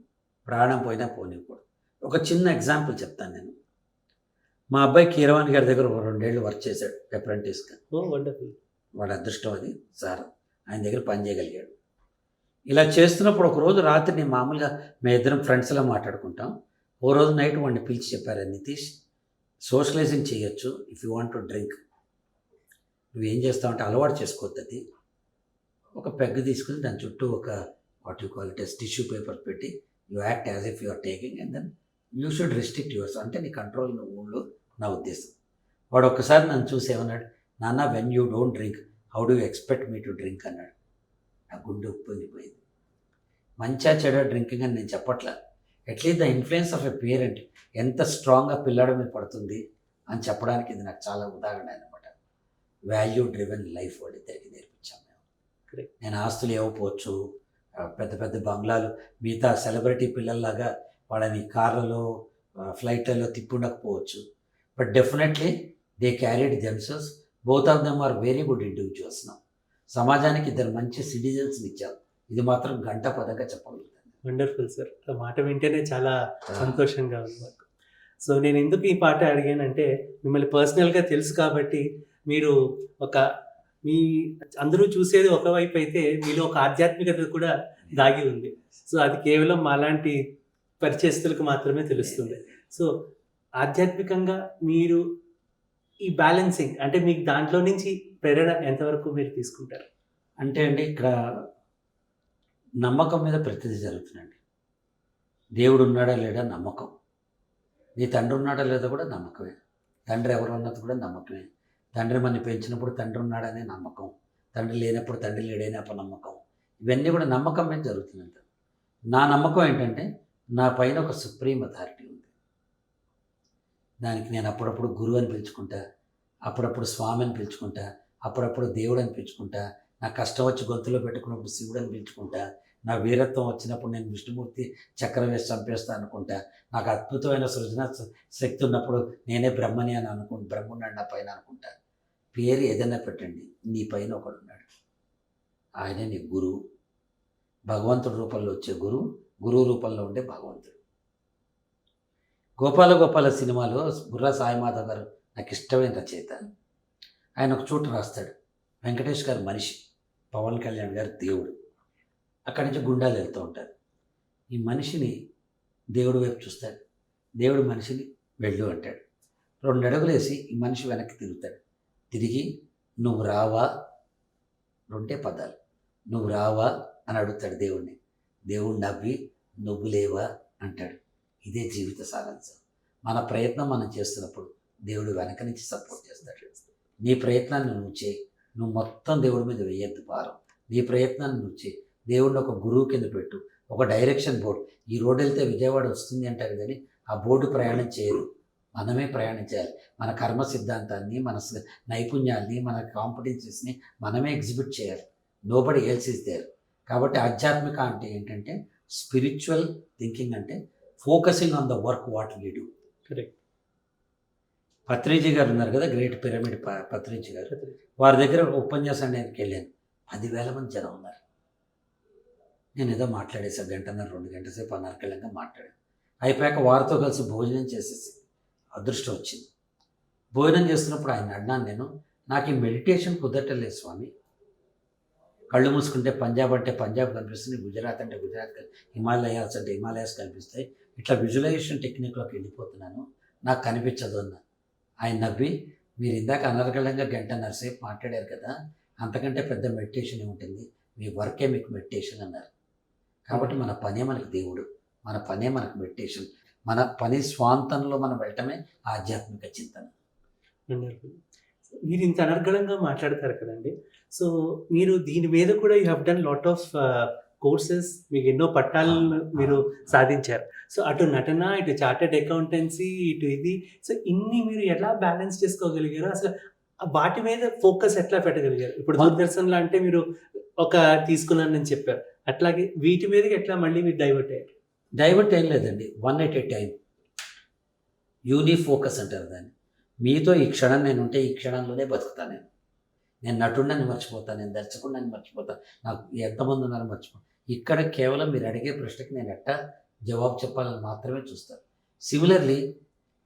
ప్రాణం పోయినా పోనివ్వకూడదు. ఒక చిన్న ఎగ్జాంపుల్ చెప్తాను నేను. మా అబ్బాయి కీరవాణి గారి దగ్గర 2 ఏళ్ళు వర్క్ చేశాడు అప్రెంటిస్గా. వండర్ఫుల్. వాడు అదృష్టం అది సార్, ఆయన దగ్గర పని చేయగలిగాడు. ఇలా చేస్తున్నప్పుడు ఒక రోజు రాత్రి నేను మామూలుగా మేము ఇద్దరం ఫ్రెండ్స్లా మాట్లాడుకుంటాం. ఓ రోజు నైట్ వాడిని పిలిచి చెప్పారు, నితీష్ సోషలైజింగ్ చేయొచ్చు, if you want to drink నువ్వేం చేస్తావంటే అలవాటు చేసుకోవద్దు. అది ఒక పెగ్ తీసుకుని దాని చుట్టూ ఒక what you call it as tissue paper పెట్టి you act as if you are taking and then you should restrict yours, అంటే నీ కంట్రోల్ నువ్వు, నా ఉద్దేశం. వాడు ఒక్కసారి నన్ను చూసి ఏమన్నాడు, నాన్న when you don't drink how do you expect me to drink అన్నాడు. నా గుండె ఉప్పొంగిపోయింది. మంచిగా చెడ డ్రింకింగ్ అని నేను చెప్పట్లా, at least the influence of a parent ఎంత స్ట్రాంగ్గా పిల్లాడి మీద పడుతుంది అని చెప్పడానికి ఇది నాకు చాలా ఉదాహరణ అనమాట. వాల్యూ డ్రివెన్ లైఫ్ వాళ్ళిద్దరికి నేర్పించాం మేము. నేను ఆస్తులు ఇవ్వకపోవచ్చు, పెద్ద పెద్ద బంగ్లాలు మిగతా సెలబ్రిటీ పిల్లల్లాగా వాళ్ళని కార్లలో ఫ్లైట్లలో తిప్పుండకపోవచ్చు, but definitely they carried themselves. Both of them are very good individuals. నా సమాజానికి ఇద్దరు మంచి సిటిజన్స్ని ఇచ్చారు. ఇది మాత్రం గంట పదంగా చెప్పగలుగుతాను. వండర్ఫుల్ సార్, ఆ మాట వింటేనే చాలా సంతోషంగా ఉంది మాకు. సో నేను ఎందుకు ఈ పాట అడిగానంటే, మిమ్మల్ని పర్సనల్గా తెలుసు కాబట్టి మీరు మీ అందరూ చూసేది ఒకవైపు అయితే మీలో ఒక ఆధ్యాత్మికత కూడా దాగి ఉంది. సో అది కేవలం మాలాంటి పరిచయస్తులకు మాత్రమే తెలుస్తుంది. సో ఆధ్యాత్మికంగా మీరు ఈ బ్యాలెన్సింగ్, అంటే మీకు దాంట్లో నుంచి ప్రేరణ ఎంతవరకు మీరు తీసుకుంటారు? అంటే అండి ఇక్కడ నమ్మకం మీద ప్రతిదీ జరుగుతుందండి. దేవుడు ఉన్నాడా లేడా నమ్మకం. నీ తండ్రి ఉన్నాడా లేదా కూడా నమ్మకమే. తండ్రి ఎవరు ఉన్నది కూడా నమ్మకమే. తండ్రి మనని పెంచినప్పుడు తండ్రి ఉన్నాడనే నమ్మకం. తండ్రి లేనప్పుడు తండ్రి లేడనే అపనమ్మకం. ఇవన్నీ కూడా నమ్మకం మీద జరుగుతుందంట. నా నమ్మకం ఏంటంటే నా పైన ఒక సుప్రీం అథారిటీ ఉంది. దానికి నేను అప్పుడప్పుడు గురువు అని పిలుచుకుంటా, అప్పుడప్పుడు స్వామి అని పిలుచుకుంటా, అప్పుడప్పుడు దేవుడు అని పిలుచుకుంటా, నా కష్టం వచ్చి గొంతులో పెట్టుకున్నప్పుడు శివుడు అని పిలుచుకుంటా, నా వీరత్వం వచ్చినప్పుడు నేను విష్ణుమూర్తి చక్రం వేసి చంపేస్తా అనుకుంటా, నాకు అద్భుతమైన సృజన శక్తి ఉన్నప్పుడు నేనే బ్రహ్మని అని బ్రహ్మన్నాడు నా పైన అనుకుంటా. పేరు ఏదైనా పెట్టండి, నీ పైన ఒకడు ఉన్నాడు. ఆయనే నీ గురువు. భగవంతుడి రూపంలో వచ్చే గురువు, గురువు రూపంలో ఉండే భగవంతుడు. గోపాల సినిమాలో బుర్రా సాయిమాధవ్ గారు నాకు ఇష్టమైన రచయిత. ఆయన ఒక చోట రాస్తాడు, వెంకటేష్ గారు మనిషి, పవన్ కళ్యాణ్ గారు దేవుడు. అక్కడి నుంచి గుండాలు వెళ్తూ ఉంటారు. ఈ మనిషిని దేవుడు వైపు చూస్తాడు, దేవుడు మనిషిని వెళ్ళు అంటాడు. 2 అడుగులు వేసి ఈ మనిషి వెనక్కి తిరుగుతాడు. తిరిగి నువ్వు రావా, 2 పదాలు, నువ్వు రావా అని అడుగుతాడు దేవుడిని. దేవుడు నవ్వి నువ్వు లేవా అంటాడు. ఇదే జీవిత సారాంశం. మన ప్రయత్నం మనం చేస్తున్నప్పుడు దేవుడు వెనక నుంచి సపోర్ట్ చేస్తాడు. నీ ప్రయత్నాన్ని నువ్వు చేయి, నువ్వు మొత్తం దేవుడి మీద వేయద్దు భారం. నీ ప్రయత్నాన్ని నువ్వు చేయి, దేవుడిని ఒక గురువు కింద పెట్టు, ఒక డైరెక్షన్ బోర్డు. ఈ రోడ్డు వెళ్తే విజయవాడ వస్తుంది అంటారు కానీ ఆ బోర్డు ప్రయాణం చేయదు, మనమే ప్రయాణం చేయాలి. మన కర్మ సిద్ధాంతాన్ని, మన నైపుణ్యాల్ని, మన కాంపిటెన్సీస్ని మనమే ఎగ్జిబిట్ చేయాలి. Nobody else is there. కాబట్టి ఆధ్యాత్మిక అంటే ఏంటంటే స్పిరిచువల్ థింకింగ్, అంటే focusing on the work what we do. Correct. Patriji గారు ఉన్నారు కదా, గ్రేట్ పిరమిడ్ పత్రిజీ గారు, వారి దగ్గర ఉపన్యాసానికి వెళ్ళాను. 10,000 మంది జనం ఉన్నారు. నేను ఏదో మాట్లాడేసాను, 1.5 గంట సేపు అనర్కళంగా మాట్లాడాను. అయిపోయాక వారితో కలిసి భోజనం చేసేసి అదృష్టం వచ్చింది. భోజనం చేస్తున్నప్పుడు ఆయన అన్నాను, నేను నాకు ఈ మెడిటేషన్ కుదరటలేదు స్వామి. కళ్ళు మూసుకుంటే పంజాబ్ అంటే పంజాబ్ కనిపిస్తుంది, గుజరాత్ అంటే గుజరాత్, హిమాలయాస్ అంటే హిమాలయాస్ కనిపిస్తాయి. ఇట్లా విజువలైజేషన్ టెక్నిక్లోకి వెళ్ళిపోతున్నాను, నాకు కనిపించదు అన్న. ఆయన నవ్వి, మీరు ఇందాక అనర్గళంగా 1.5 సేపు మాట్లాడారు కదా, అంతకంటే పెద్ద మెడిటేషన్ ఏముంటుంది, మీ వర్కే మీకు మెడిటేషన్ అన్నారు. కాబట్టి మన పనే మనకు దేవుడు, మన పనే మనకు మెడిటేషన్, మన పని స్వాంతంలో మనం వెళ్ళటమే ఆధ్యాత్మిక చింతన. మీరు ఇంత అనర్గళంగా మాట్లాడతారు కదండి, సో మీరు దీని మీద కూడా you have done lot of courses, మీకు ఎన్నో పట్టాలను మీరు సాధించారు. సో అటు నటన, ఇటు చార్టెడ్ అకౌంటెన్సీ, ఇటు ఇది, సో ఇన్ని మీరు ఎలా బ్యాలెన్స్ చేసుకోగలిగారు? అసలు వాటి మీద ఫోకస్ ఎట్లా పెట్టగలిగారు? ఇప్పుడు దూరదర్శన్లో అంటే మీరు ఒక తీసుకున్నానని చెప్పారు, అట్లాగే వీటి మీదకి ఎట్లా మళ్ళీ మీరు డైవర్ట్ అయ్యారు? డైవర్ట్ ఏం లేదండి, 1 at a time. Uni focus అంటారు దాన్ని. మీతో ఈ క్షణం నేను ఉంటే ఈ క్షణంలోనే బతుకుతాను. నేను నటుడిని మర్చిపోతాను, నేను దర్శకుడిని మర్చిపోతాను, నాకు ఎంతమంది ఉన్నారో మర్చిపోతాను. ఇక్కడ కేవలం మీరు అడిగే ప్రశ్నకి నేను ఎట్టా జవాబు చెప్పాలని మాత్రమే చూస్తాను. సిమిలర్లీ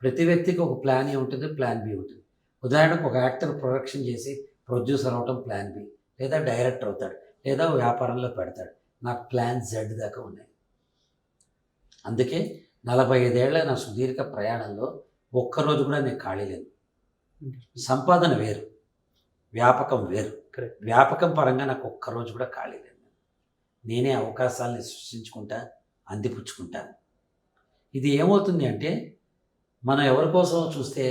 ప్రతి వ్యక్తికి ఒక ప్లాన్ ఏ ఉంటుంది, ప్లాన్ బి ఉంటుంది. ఉదాహరణకు ఒక యాక్టర్ ప్రొడక్షన్ చేసి ప్రొడ్యూసర్ అవటం ప్లాన్ బి, లేదా డైరెక్టర్ అవుతాడు, లేదా వ్యాపారంలో పెడతాడు. నాకు ప్లాన్ Z దాకా ఉన్నాయి. అందుకే 45 ఏళ్ల నా సుదీర్ఘ ప్రయాణంలో ఒక్కరోజు కూడా నేను ఖాళీ లేదు. సంపాదన వేరు, వ్యాపకం వేరు. వ్యాపకం పరంగా నాకు ఒక్కరోజు కూడా ఖాళీ లేదు. నేనే అవకాశాలని సృష్టించుకుంటా, అందిపుచ్చుకుంటాను. ఇది ఏమవుతుంది అంటే మనం ఎవరి కోసం చూస్తే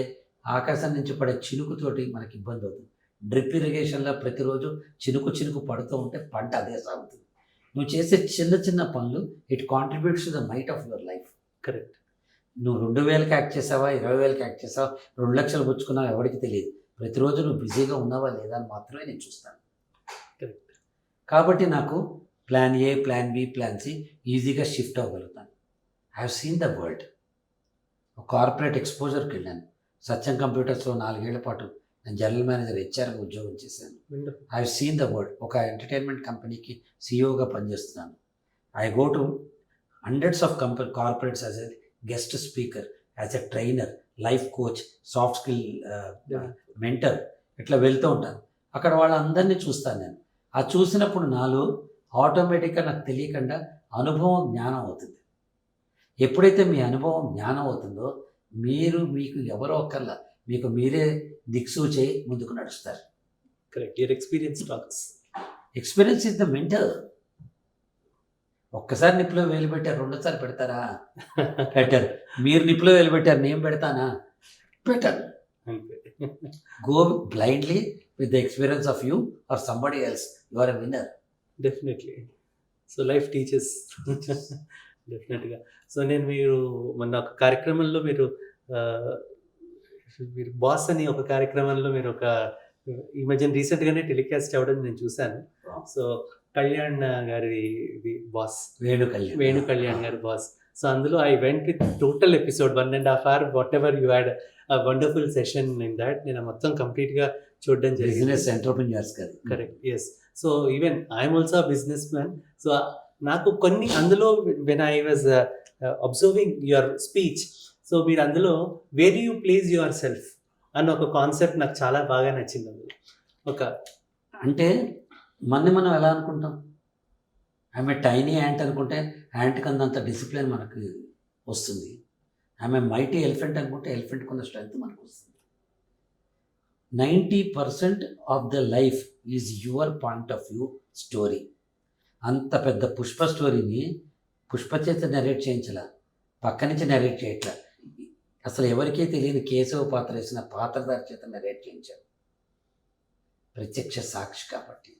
ఆకాశం నుంచి పడే చినుకుతోటి మనకి ఇబ్బంది అవుతుంది. డ్రిప్ ఇరిగేషన్లో ప్రతిరోజు చినుకు పడుతూ ఉంటే పంట అదే సాగుతుంది. నువ్వు చేసే చిన్న చిన్న పనులు, it contributes to the might of your life. Correct. నువ్వు 2,000కి యాక్ట్ చేసావా, 20,000కి యాక్ట్ చేసావా, 2 లక్షలు పుచ్చుకున్నావా, ఎవరికి తెలియదు. ప్రతిరోజు నువ్వు బిజీగా ఉన్నావా లేదా అని మాత్రమే నేను చూస్తాను. కరెక్ట్. కాబట్టి నాకు plan A, plan B, plan C ఈజీగా షిఫ్ట్ అవ్వగలుగుతాను. I have seen the world. Corporate ఎక్స్పోజర్కి వెళ్ళాను. సత్యం కంప్యూటర్స్లో 4 ఏళ్ల పాటు నేను జనరల్ మేనేజర్ హెచ్ఆర్గా ఉద్యోగం చేశాను. I have seen the world. ఒక ఎంటర్టైన్మెంట్ కంపెనీకి సిఇఓగా పనిచేస్తున్నాను. I go to hundreds of corporates as a guest speaker, as a trainer, life coach, soft skill mentor, ఇట్లా వెళ్తూ ఉంటాను. అక్కడ వాళ్ళందరినీ చూస్తాను నేను. ఆ చూసినప్పుడు నాలో ఆటోమేటిక్గా నాకు తెలియకుండా అనుభవం జ్ఞానం అవుతుంది. ఎప్పుడైతే మీ అనుభవం జ్ఞానం అవుతుందో మీకు ఎవరో ఒక్కర్లా, మీకు మీరే దిక్సూచి ముందుకు నడుస్తారు. Correct. Your experience talks. Experience is the mentor. ఒక్కసారి నిప్పులో వేలు పెట్టారు, రెండోసారి పెడతారా? పెట్టారు. మీరు నిప్పులో వేలు పెట్టారు, నేను పెడతానా? పెట్టారు. అంతే. Go blindly with the experience of you are somebody else, you are a winner. Definitely. So life teachers. డెఫినెట్గా. సో నేను మీరు మొన్న ఒక కార్యక్రమంలో మీరు బాస్ అని ఒక కార్యక్రమంలో మీరు ఒక ఈ మధ్య రీసెంట్గానే టెలికాస్ట్ అవ్వడం నేను చూశాను. సో కళ్యాణ్ గారి బాస్, వేణు కళ్యాణ్ గారి బాస్. సో అందులో I went with total episode 1.5 hour, whatever you had wonderful session in that. నేను మొత్తం కంప్లీట్గా చూడడం జరిగింది. బిజినెస్ ఎంటర్‌ప్రెన్యూర్స్ కదా. Correct. Yes. So even I'm also business man. So నాకు కొన్ని అందులో when I was observing your speech, so మీరు అందులో where you place yourself అన్న ఒక కాన్సెప్ట్ నాకు చాలా బాగా నచ్చింది. అందులో ఒక అంటే మనం ఎలా అనుకుంటాం? ఆమె టైనీ యాంట్ అనుకుంటే యాంట్ కన్నంత డిసిప్లిన్ మనకు వస్తుంది. ఆమె మైటీ ఎలిఫెంట్ అనుకుంటే ఎలిఫెంట్ కొన్న స్ట్రెంగ్త్ మనకు వస్తుంది. 90% of the life is your point of view story. అంత పెద్ద పుష్ప స్టోరీని పుష్ప చేత నెరేట్ చేయించలా, పక్క నుంచి నెరేట్ చేయట్లా, అసలు ఎవరికీ తెలియని కేశవ పాత్ర వేసిన పాత్రధారి చేత నెరేట్ చేయించారు. ప్రత్యక్ష సాక్షి కాబట్టి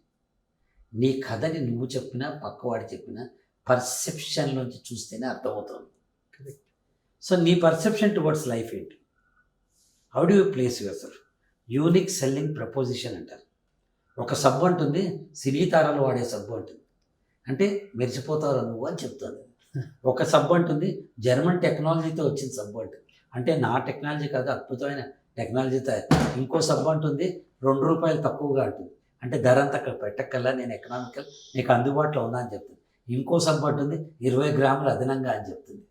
నీ కథని నువ్వు చెప్పినా పక్కవాడు చెప్పినా పర్సెప్షన్లోంచి చూస్తేనే అర్థమవుతుంది. సో నీ పర్సెప్షన్ టువర్డ్స్ లైఫ్ ఏంటి? How do you place yourself? Unique selling proposition అంటారు. ఒక సబ్బు అంటుంది, సినీ తారాలు వాడే సబ్బు అంటుంది, అంటే మెరిచిపోతావు నువ్వు అని చెప్తుంది. ఒక సబ్బు అంటుంది, జర్మన్ టెక్నాలజీతో వచ్చిన సబ్బు అంటుంది, అంటే నా టెక్నాలజీ కాదు అద్భుతమైన టెక్నాలజీతో. ఇంకో సబ్బు అంటుంది, ₹2 తక్కువగా అంటుంది, అంటే ధర అంతా అక్కడ పెట్టక్కల్లా నేను ఎకనామికల్ నీకు అందుబాటులో ఉన్నా అని చెప్తుంది. ఇంకో సబ్బు అంటుంది 20 గ్రాములు అదనంగా అని చెప్తుంది.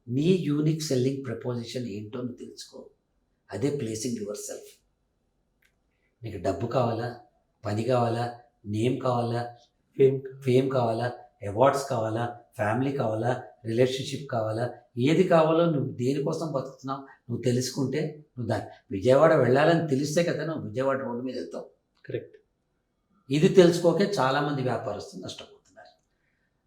నీ యూనిక్ సెల్లింగ్ ప్రపోజిషన్ ఏంటో నువ్వు తెలుసుకో. అదే ప్లేసింగ్ యువర్ సెల్ఫ్. నీకు డబ్బు కావాలా, పని కావాలా, నేమ్ కావాలా, ఫేమ్ కావాలా, అవార్డ్స్ కావాలా, ఫ్యామిలీ కావాలా, రిలేషన్షిప్ కావాలా, ఏది కావాలో నువ్వు దేనికోసం బతుకుతున్నావు నువ్వు తెలుసుకుంటే నువ్వు విజయవాడ వెళ్ళాలని తెలిస్తే కదా నువ్వు విజయవాడ రోడ్డు మీద వెళ్తావు. కరెక్ట్. ఇది తెలుసుకోకే చాలామంది వ్యాపారస్తులు నష్టపోతున్నారు.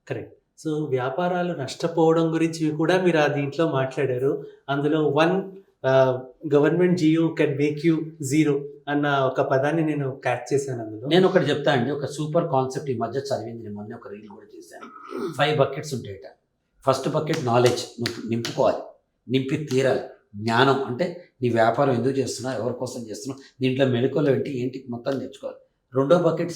కరెక్ట్. సో వ్యాపారాలు నష్టపోవడం గురించి కూడా మీరు ఆ దీంట్లో మాట్లాడారు. అందులో government Jio can make you zero అన్న ఒక పదాన్ని నేను క్యాచ్ చేశాను. అందులో నేను ఒకటి చెప్తా అండి, ఒక సూపర్ కాన్సెప్ట్ ఈ మధ్య చదివింది, నేను మొన్న ఒక రీల్ కూడా చేశాను. 5 buckets ఉంటాయట. ఫస్ట్ బకెట్ నాలెడ్జ్, నువ్వు నింపుకోవాలి, నింపి తీరాలి. జ్ఞానం అంటే నీ వ్యాపారం ఎందుకు చేస్తున్నావు, ఎవరి కోసం చేస్తున్నావు, దీంట్లో మెళకువలు ఏంటి మొత్తం నేర్చుకోవాలి. రెండో బకెట్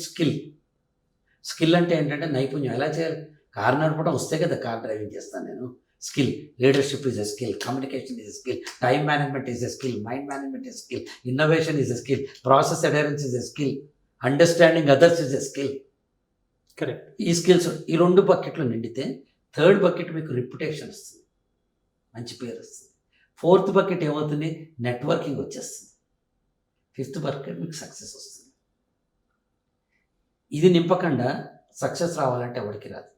స్కిల్ అంటే ఏంటంటే నైపుణ్యం, ఎలా చేయాలి, కారు నడపడం వస్తే కదా కార్ డ్రైవింగ్ చేస్తాను నేను. Skill, leadership is a skill, communication is a skill, time management is a skill, mind management is skill, innovation is a skill, process adherence is a skill, understanding others is a skill. Correct. ఈ skills ఈ 2 బకెట్లు నిండితే third bucket మీకు reputation వస్తుంది, మంచి పేరు వస్తుంది. 4th bucket ఏమవుతుంది, నెట్వర్కింగ్ వచ్చేస్తుంది. 5th బకెట్ మీకు సక్సెస్ వస్తుంది. ఇది నింపకుండా సక్సెస్ రావాలంటే ఎవరికి రాదు.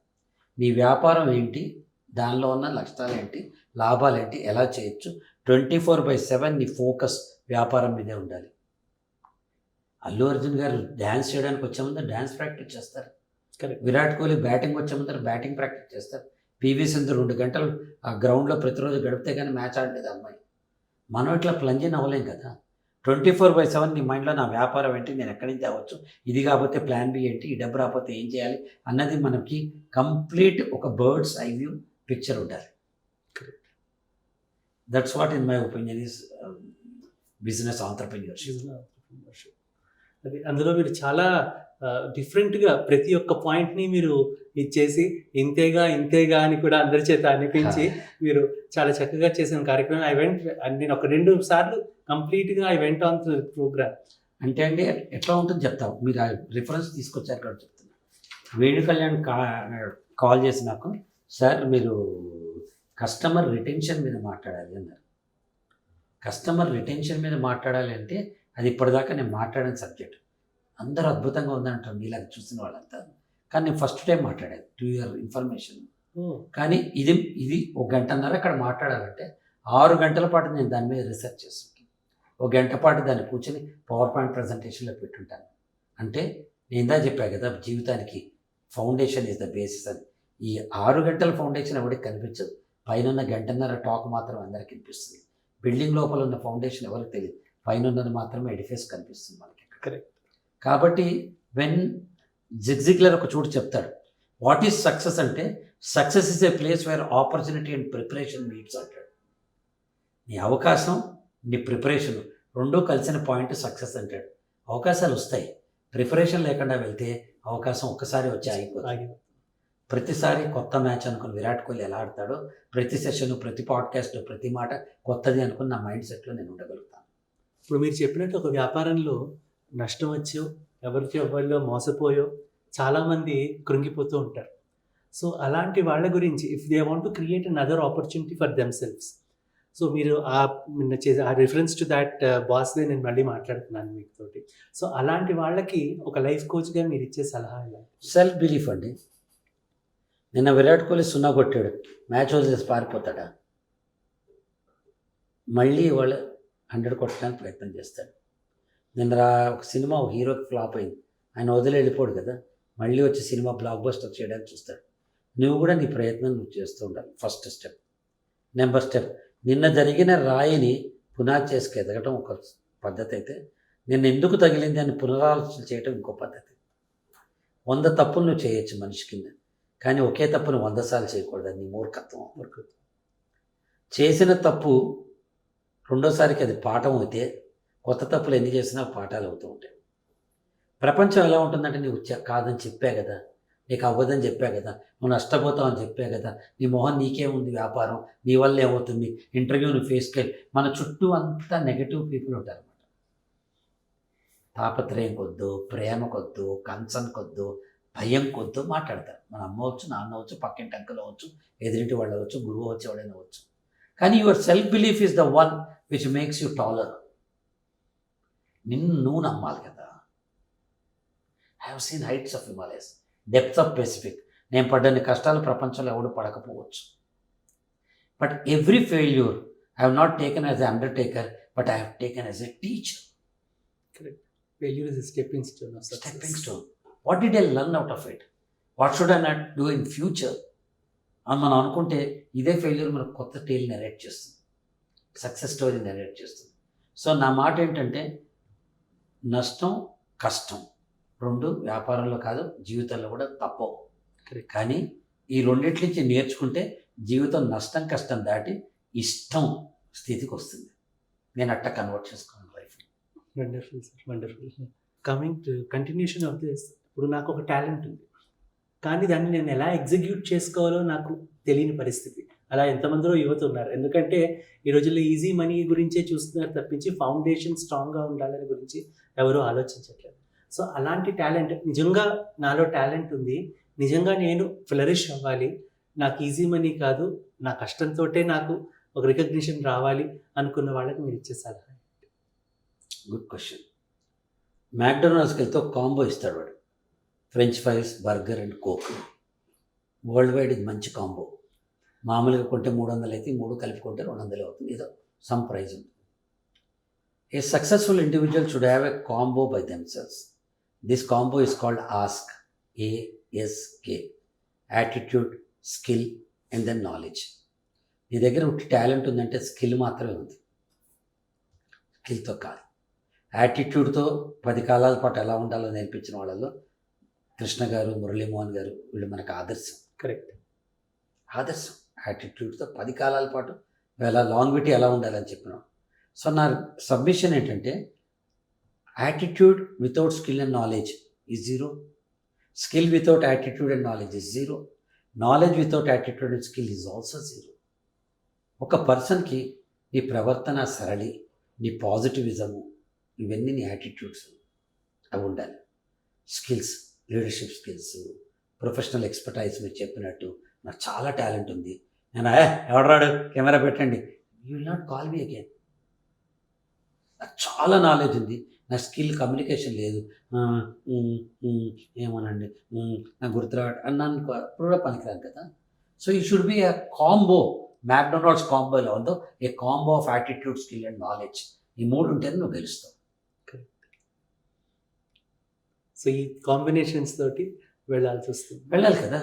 నీ వ్యాపారం ఏంటి, దానిలో ఉన్న నష్టాలు ఏంటి, లాభాలు ఏంటి, ఎలా చేయొచ్చు, 24/7 నీ ఫోకస్ వ్యాపారం మీదే ఉండాలి. అల్లు అర్జున్ గారు డ్యాన్స్ చేయడానికి వచ్చే ముందు డ్యాన్స్ ప్రాక్టీస్ చేస్తారు. విరాట్ కోహ్లీ బ్యాటింగ్ వచ్చే ముందర బ్యాటింగ్ ప్రాక్టీస్ చేస్తారు. పివి సింధు 2 గంటలు ఆ గ్రౌండ్లో ప్రతిరోజు గడిపితే కానీ మ్యాచ్ ఆడలేదు అమ్మాయి. మనం ఇట్లా ప్లంజిన్ అవ్వలేం కదా. 24/7 నీ మైండ్లో నా వ్యాపారం ఏంటి, నేను ఎక్కడి నుంచి అవ్వచ్చు, ఇది కాకపోతే ప్లాన్ బి ఏంటి, ఈ డబ్బు రాకపోతే ఏం చేయాలి అన్నది మనకి కంప్లీట్ ఒక బర్డ్స్ ఐ వ్యూ పిక్చర్ ఉండాలి. That's what in my opinion is business entrepreneurship. అది అందులో మీరు చాలా డిఫరెంట్గా ప్రతి ఒక్క పాయింట్ని మీరు ఇచ్చేసి ఇంతేగా అని కూడా అందరి చేత అనిపించి మీరు చాలా చక్కగా చేసిన కార్యక్రమం. నేను ఒక 2 సార్లు కంప్లీట్గా I went on to programme. అంటే అండి ఎట్లా ఉంటుంది చెప్తావు, మీరు ఆ రిఫరెన్స్ తీసుకొచ్చారు కాబట్టి చెప్తున్నా. వేణు కళ్యాణ్ కాల్ చేసి నాకు, సార్ మీరు కస్టమర్ రిటెన్షన్ మీద మాట్లాడాలి అన్నారు. కస్టమర్ రిటెన్షన్ మీద మాట్లాడాలి అంటే అది ఇప్పటిదాకా నేను మాట్లాడిన సబ్జెక్ట్. అందరూ అద్భుతంగా ఉందంటారు మీలాగా చూసిన వాళ్ళంతా, కానీ నేను ఫస్ట్ టైం మాట్లాడాను, టు యువర్ ఇన్ఫర్మేషన్. కానీ ఇది 1 గంటన్నర అక్కడ మాట్లాడాలంటే 6 గంటల పాటు నేను దాని మీద రీసెర్చ్ చేస్తాను. ఒక గంట పాటు దాన్ని కూర్చొని పవర్ పాయింట్ ప్రజెంటేషన్లో పెట్టుంటాను. అంటే నేను ఇందా చెప్పాను కదా, జీవితానికి ఫౌండేషన్ ఈజ్ ద బేసిస్ అని. ఈ 6 గంటల ఫౌండేషన్ ఎవరికి కనిపించదు, పైన గంటన్నర టాక్ మాత్రం అందరికి కనిపిస్తుంది. బిల్డింగ్ లోపల ఉన్న ఫౌండేషన్ ఎవరికి తెలియదు, పైన ఉన్నది మాత్రమే ఎడిఫైస్ కనిపిస్తుంది మనకి. కరెక్ట్. కాబట్టి వెన్ జిగ్జిగ్లర్ ఒక చోటు చెప్తాడు, వాట్ ఈజ్ సక్సెస్ అంటే, success is a place where opportunity and preparation meets అంటాడు. నీ అవకాశం నీ ప్రిపరేషన్ రెండూ కలిసిన పాయింట్ సక్సెస్ అంటాడు. అవకాశాలు వస్తాయి, ప్రిపరేషన్ లేకుండా వెళ్తే అవకాశం ఒక్కసారి వచ్చి ఆగిపోతుంది. ప్రతిసారి కొత్త మ్యాచ్ అనుకుని విరాట్ కోహ్లీ ఎలా ఆడతాడో, ప్రతి సెషన్, ప్రతి పాడ్కాస్ట్, ప్రతి మాట కొత్తది అనుకుని నా మైండ్ సెట్లో నేను ఉండగలుగుతాను. ఇప్పుడు మీరు చెప్పినట్టు ఒక వ్యాపారంలో నష్టం వచ్చో, ఎవరిలో మోసపోయో చాలామంది కృంగిపోతూ ఉంటారు. సో అలాంటి వాళ్ళ గురించి, if they want to create another opportunity for themselves, so మీరు ఆ రిఫరెన్స్ టు దాట్ బాస్దే నేను మళ్ళీ మాట్లాడుతున్నాను మీతోటి. సో అలాంటి వాళ్ళకి ఒక లైఫ్ కోచ్గా మీరు ఇచ్చే సలహా ఎలా? సెల్ఫ్ బిలీఫ్ అండి. నిన్న విరాట్ కోహ్లీ 0 కొట్టాడు, మ్యాచ్ వదిలేసి పారిపోతాడా? మళ్ళీ వాళ్ళు 100 కొట్టడానికి ప్రయత్నం చేస్తాడు. నిన్న ఒక సినిమా ఒక హీరోకి ఫ్లాప్ అయింది, ఆయన వదిలి వెళ్ళిపోడు కదా, మళ్ళీ వచ్చి సినిమా బ్లాక్ బస్టర్ చేయడానికి చూస్తాడు. నువ్వు కూడా నీ ప్రయత్నం నువ్వు చేస్తూ ఉండాలి. First step. నెంబర్ స్టెప్, నిన్న జరిగిన రాయిని పునాది చేసుకు ఎదగటం ఒక పద్ధతి అయితే, నిన్న ఎందుకు తగిలింది అని పునరాలోచన చేయటం ఇంకో పద్ధతి. 100 తప్పులు నువ్వు చేయొచ్చు మనిషి కింద, కానీ ఒకే తప్పును 100 సార్లు చేయకూడదు, నీ మూర్ఖత్వం. చేసిన తప్పు రెండోసారికి అది పాఠం అయితే, కొత్త తప్పులు ఎన్ని చేసినా పాఠాలు అవుతూ ఉంటాయి. ప్రపంచం ఎలా ఉంటుందంటే, నీవు కాదని చెప్పా కదా, నీకు అవ్వదని చెప్పా కదా, నువ్వు నష్టపోతావు అని చెప్పా కదా, నీ మొహం నీకేముంది, వ్యాపారం నీ వల్ల ఏమవుతుంది, ఇంటర్వ్యూని ఫేస్కి మన చుట్టూ అంతా నెగటివ్ పీపుల్ ఉంటారు అన్నమాట. తాపత్రయం కొద్దు, ప్రేమ కొద్దు, కన్సర్న్ కొద్దు, భయం కొద్దు మాట్లాడతారు. మన అమ్మ అవచ్చు, నాన్న అవచ్చు, పక్కింటి అంకుల్ అవ్వచ్చు, ఎదురింటి వాళ్ళు అవ్వచ్చు, గురువు వచ్చి ఎవడైనా అవ్వచ్చు. కానీ your self belief is the one which makes you taller. నిన్ను నువ్వు నమ్మాలి కదా. I have seen heights of Himalayas, depth of Pacific. నేను పడ్డన్ని కష్టాలు ప్రపంచంలో ఎవడు పడకపోవచ్చు. But every failure I have not taken as a undertaker, but I have taken as a teacher. Failure is a stepping stone of success. Stepping stone. What did I learn out of it? What should I not do in future? అని మనం అనుకుంటే ఇదే failure మనకు కొత్త టేల్ narrate చేస్తుంది, success story narrate చేస్తుంది. So నా మాట ఏంటంటే, నష్టం కష్టం రెండు వ్యాపారంలో కాదు, జీవితంలో కూడా తప్పవు. కానీ ఈ రెండింటి నుంచి నేర్చుకుంటే జీవితం నష్టం కష్టం దాటి ఇష్టం స్థితికి వస్తుంది. నేను అట్ట కన్వర్ట్ చేసుకున్నాను life. Wonderful sir, wonderful. Coming to continuation of this, ఇప్పుడు నాకు ఒక టాలెంట్ ఉంది, కానీ దాన్ని నేను ఎలా ఎగ్జిక్యూట్ చేసుకోవాలో నాకు తెలియని పరిస్థితి. అలా ఎంతమందిలో యువత ఉన్నారు. ఎందుకంటే ఈ రోజుల్లో ఈజీ మనీ గురించే చూస్తున్నారు తప్పించి ఫౌండేషన్ స్ట్రాంగ్గా ఉండాలని గురించి ఎవరూ ఆలోచించట్లేదు. సో అలాంటి టాలెంట్, నిజంగా నాలో టాలెంట్ ఉంది, నిజంగా నేను ఫ్లరిష్ అవ్వాలి, నాకు ఈజీ మనీ కాదు, నా కష్టంతో నాకు ఒక రికగ్నిషన్ రావాలి అనుకున్న వాళ్ళకి మీరు ఇచ్చే సలహా? Good question. మ్యాక్డొనాల్డ్స్కి వెళ్తే ఒక కాంబో ఇస్తాడు వాడు, French fries, burger and coke. World wide ఇది మంచి కాంబో. మామూలుగా కొంటే 300 అయితే 3 కలిపి కొంటే 200 అవుతుంది, ఏదో సమ్ ప్రైజ్ ఉంటుంది. A successful individual should have a combo by themselves. This combo is called ask, ASK, attitude, skill and then knowledge. నీ దగ్గర ఒకటి టాలెంట్ ఉందంటే స్కిల్ మాత్రమే ఉంది, స్కిల్తో కాదు. యాటిట్యూడ్తో 10 కాలాల పాటు ఎలా ఉండాలో నేర్పించిన వాళ్ళలో కృష్ణ గారు, మురళీమోహన్ గారు, వీళ్ళు మనకు ఆదర్శం. కరెక్ట్. ఆదర్శం. యాటిట్యూడ్తో 10 కాలాల పాటు ఎలా లాంగ్విటీ ఎలా ఉండాలని చెప్పినాం. సో నా సబ్మిషన్ ఏంటంటే, attitude without skill and knowledge is zero, skill without attitude and knowledge is zero, knowledge without attitude and skill is also zero. ఒక పర్సన్కి నీ ప్రవర్తన సరళి, నీ పాజిటివిజము, ఇవన్నీ నీ యాటిట్యూడ్స్ అవి ఉండాలి. Skills, leadership skills, professional expertise మీరు చెప్పినట్టు నాకు చాలా టాలెంట్ ఉంది, నేను ఎవడరాడు కెమెరా పెట్టండి, you will not call me again. నాకు చాలా నాలెడ్జ్ ఉంది, నా స్కిల్ కమ్యూనికేషన్ లేదు, ఏమోనండి నాకు గుర్తురాడు అన్నాను కూడా పనికిరాను కదా. So you should be a combo. McDonald's combo ఎలా ఉందో, a combo of attitude, skill and knowledge. ఈ 3 ఉంటేనే నువ్వు గెలుస్తావు. సో ఈ కాంబినేషన్స్ తోటి వెళ్ళాల్సి వస్తుంది. వెళ్ళాలి కదా.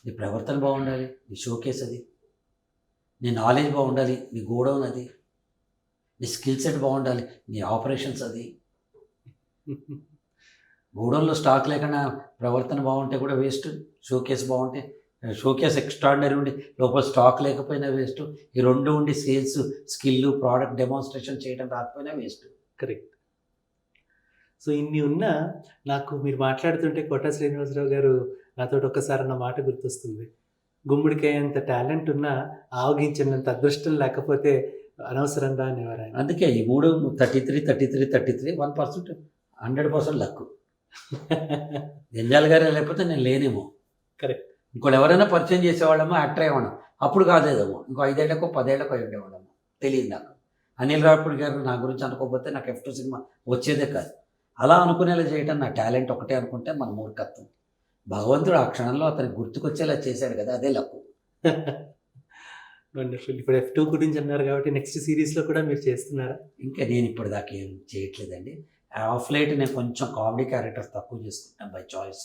నీ ప్రవర్తన బాగుండాలి, నీ షోకేస్ అది, నీ నాలెడ్జ్ బాగుండాలి, నీ గోడౌన్ అది, నీ స్కిల్ సెట్ బాగుండాలి, నీ ఆపరేషన్స్ అది. గోడౌన్లో స్టాక్ లేకుండా ప్రవర్తన బాగుంటే కూడా వేస్ట్. షోకేస్ బాగుంటే, షోకేస్ ఎక్స్ట్రాడినరీ ఉండి లోపల స్టాక్ లేకపోయినా వేస్ట్. ఈ 2 ఉండి సేల్స్ స్కిల్ ప్రోడక్ట్ డెమాన్స్ట్రేషన్ చేయడం రాకపోయినా వేస్ట్. కరెక్ట్. సో ఇన్ని ఉన్నా నాకు మీరు మాట్లాడుతుంటే కోట శ్రీనివాసరావు గారు నాతో ఒక్కసారి అన్న మాట గుర్తొస్తుంది. గుమ్మడికాయ అంత టాలెంట్ ఉన్నా ఆవగించినంత అదృష్టం లేకపోతే అనవసరం రా అనేవారు ఆయన. అందుకే ఈ 3 33 1% 100% లక్. జంజాల్ గారే లేకపోతే నేను లేనేమో. కరెక్ట్. ఇంకోటి ఎవరైనా పరిచయం చేసేవాళ్ళమో, యాక్టర్ అయ్యేవాళ్ళం. అప్పుడు కాదేదేమో, ఇంకో 5 ఏళ్ళకో 10 ఏళ్ళకో ఉండేవాళ్ళము. తెలియదు నాకు. అనిల్ రావిపూడి గారు నా గురించి అనుకోకపోతే నాకు F2 సినిమా వచ్చేదే కాదు. అలా అనుకునేలా చేయటం నా టాలెంట్ ఒకటే అనుకుంటే మన మూర్ఖత్వం. భగవంతుడు ఆ క్షణంలో అతనికి గుర్తుకొచ్చేలా చేశాడు కదా, అదే లక్కు. వండర్ఫుల్. ఇప్పుడు F2 గురించి అన్నారు కాబట్టి నెక్స్ట్ సిరీస్లో కూడా మీరు చేస్తున్నారా? ఇంకా నేను ఇప్పటిదాకా ఏం చేయట్లేదండి. ఆఫ్ లైట్ నేను కొంచెం కామెడీ క్యారెక్టర్స్ తక్కువ చేసుకుంటాను బై చాయిస్.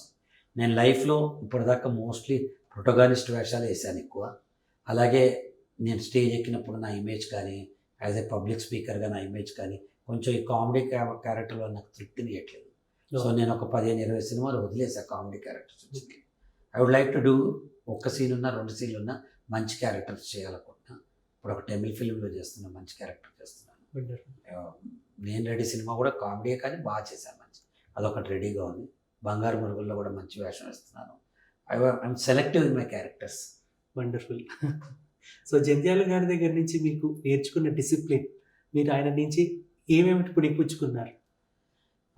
నేను లైఫ్లో ఇప్పటిదాకా మోస్ట్లీ ప్రొటోగానిస్ట్ వేషాలు వేసాను ఎక్కువ. అలాగే నేను స్టేజ్ ఎక్కినప్పుడు నా ఇమేజ్ కానీ, యాజ్ ఏ పబ్లిక్ స్పీకర్గా నా ఇమేజ్ కానీ కొంచెం ఈ కామెడీ క్యారెక్టర్లో నాకు తృప్తిని ఇవ్వట్లేదు. సో నేను ఒక 15-20 సినిమాలు వదిలేసా కామెడీ క్యారెక్టర్స్ వచ్చి. I would like to do ఒక్క సీన్ ఉన్నా 2 సీన్లు ఉన్నా మంచి క్యారెక్టర్స్ చేయాలనుకుంటున్నా. ఇప్పుడు ఒక తమిళ్ ఫిల్మ్లో చేస్తున్నా, మంచి క్యారెక్టర్ చేస్తున్నాను. నేను రెడీ సినిమా కూడా కామెడీయే కానీ బాగా చేశాను, మంచి. అదొకటి రెడీగా ఉంది. బంగారు మురుగుల్లో కూడా మంచి వేషం వేస్తున్నాను. I'm selective in my characters. Wonderful. So Jandhyala గారి దగ్గర నుంచి మీకు నేర్చుకున్న డిసిప్లిన్, మీరు ఆయన నుంచి ఏమేమిటి ఇప్పుడు పుచ్చుకున్నారు?